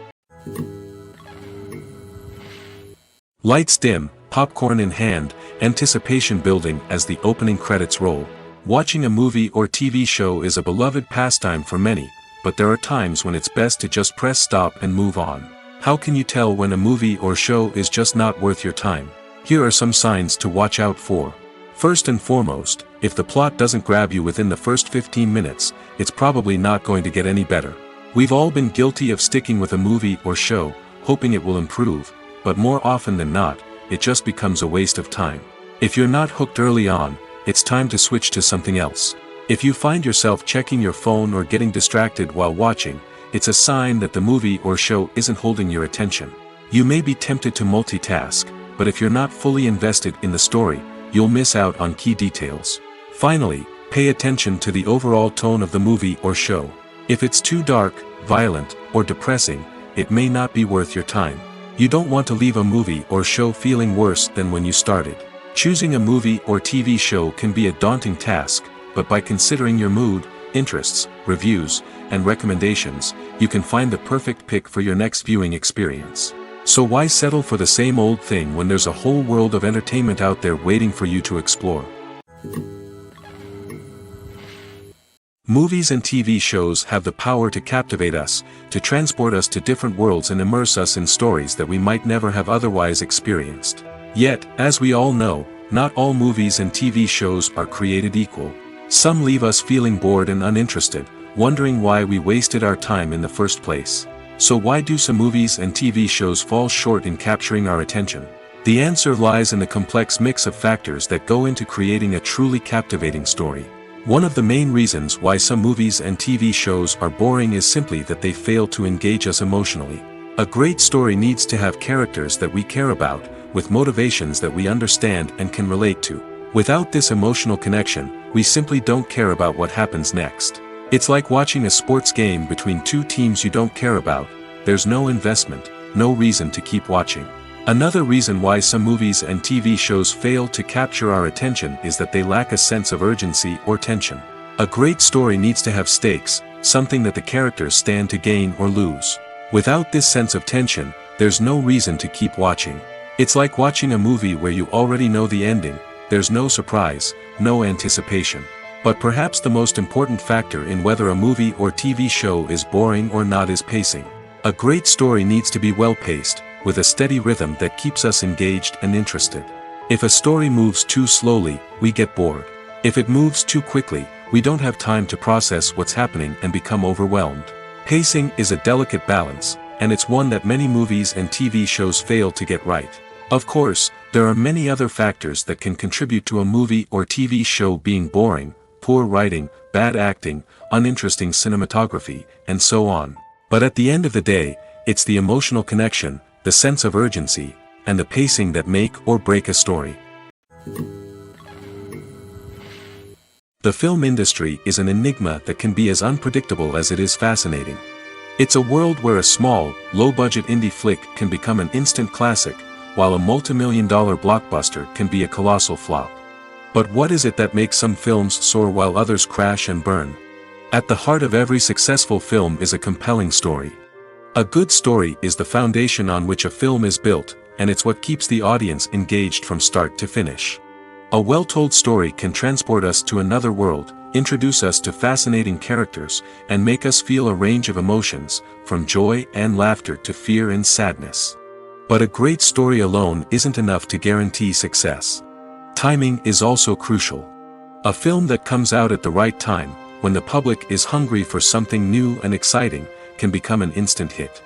Lights dim, popcorn in hand, anticipation building as the opening credits roll. Watching a movie or TV show is a beloved pastime for many, but there are times when it's best to just press stop and move on. How can you tell when a movie or show is just not worth your time? Here are some signs to watch out for. First and foremost, if the plot doesn't grab you within the first 15 minutes, it's probably not going to get any better. We've all been guilty of sticking with a movie or show, hoping it will improve, but more often than not, it just becomes a waste of time. If you're not hooked early on, it's time to switch to something else. If you find yourself checking your phone or getting distracted while watching, it's a sign that the movie or show isn't holding your attention. You may be tempted to multitask, but if you're not fully invested in the story, you'll miss out on key details. Finally, pay attention to the overall tone of the movie or show. If it's too dark, violent, or depressing, it may not be worth your time. You don't want to leave a movie or show feeling worse than when you started. Choosing a movie or TV show can be a daunting task, but by considering your mood, interests, reviews, and recommendations, you can find the perfect pick for your next viewing experience. So why settle for the same old thing when there's a whole world of entertainment out there waiting for you to explore? Movies and TV shows have the power to captivate us, to transport us to different worlds and immerse us in stories that we might never have otherwise experienced. Yet, as we all know, not all movies and TV shows are created equal. Some leave us feeling bored and uninterested, wondering why we wasted our time in the first place. So why do some movies and TV shows fall short in capturing our attention? The answer lies in the complex mix of factors that go into creating a truly captivating story. One of the main reasons why some movies and TV shows are boring is simply that they fail to engage us emotionally. A great story needs to have characters that we care about, with motivations that we understand and can relate to. Without this emotional connection, we simply don't care about what happens next. It's like watching a sports game between two teams you don't care about. There's no investment, no reason to keep watching. Another reason why some movies and TV shows fail to capture our attention is that they lack a sense of urgency or tension. A great story needs to have stakes, something that the characters stand to gain or lose. Without this sense of tension, there's no reason to keep watching. It's like watching a movie where you already know the ending. There's no surprise, no anticipation. But perhaps the most important factor in whether a movie or TV show is boring or not is pacing. A great story needs to be well-paced, with a steady rhythm that keeps us engaged and interested. If a story moves too slowly, we get bored. If it moves too quickly, we don't have time to process what's happening and become overwhelmed. Pacing is a delicate balance, and it's one that many movies and TV shows fail to get right. Of course, there are many other factors that can contribute to a movie or TV show being boring: poor writing, bad acting, uninteresting cinematography, and so on. But at the end of the day, it's the emotional connection, the sense of urgency, and the pacing that make or break a story. The film industry is an enigma that can be as unpredictable as it is fascinating. It's a world where a small, low-budget indie flick can become an instant classic, while a multi-million-dollar blockbuster can be a colossal flop. But what is it that makes some films soar while others crash and burn? At the heart of every successful film is a compelling story. A good story is the foundation on which a film is built, and it's what keeps the audience engaged from start to finish. A well-told story can transport us to another world, introduce us to fascinating characters, and make us feel a range of emotions, from joy and laughter to fear and sadness. But a great story alone isn't enough to guarantee success. Timing is also crucial. A film that comes out at the right time, when the public is hungry for something new and exciting, can become an instant hit.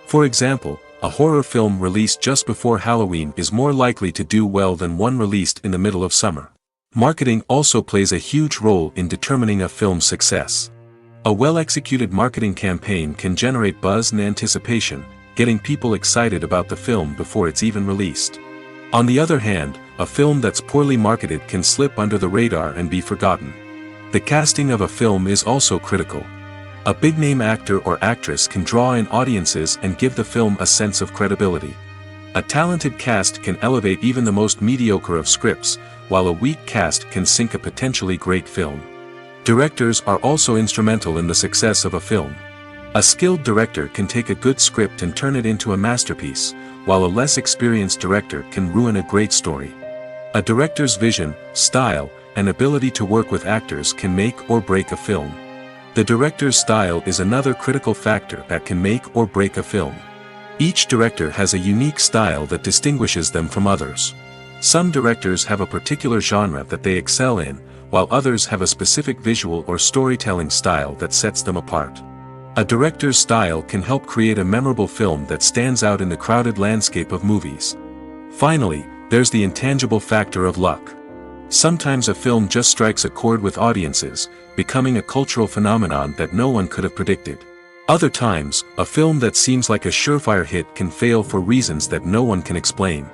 For example, a horror film released just before Halloween is more likely to do well than one released in the middle of summer. Marketing also plays a huge role in determining a film's success. A well-executed marketing campaign can generate buzz and anticipation, getting people excited about the film before it's even released. On the other hand, a film that's poorly marketed can slip under the radar and be forgotten. The casting of a film is also critical. A big-name actor or actress can draw in audiences and give the film a sense of credibility. A talented cast can elevate even the most mediocre of scripts, while a weak cast can sink a potentially great film. Directors are also instrumental in the success of a film. A skilled director can take a good script and turn it into a masterpiece, while a less experienced director can ruin a great story. A director's vision, style, and ability to work with actors can make or break a film. The director's style is another critical factor that can make or break a film. Each director has a unique style that distinguishes them from others. Some directors have a particular genre that they excel in, while others have a specific visual or storytelling style that sets them apart. A director's style can help create a memorable film that stands out in the crowded landscape of movies. Finally, there's the intangible factor of luck. Sometimes a film just strikes a chord with audiences, becoming a cultural phenomenon that no one could have predicted. Other times, a film that seems like a surefire hit can fail for reasons that no one can explain.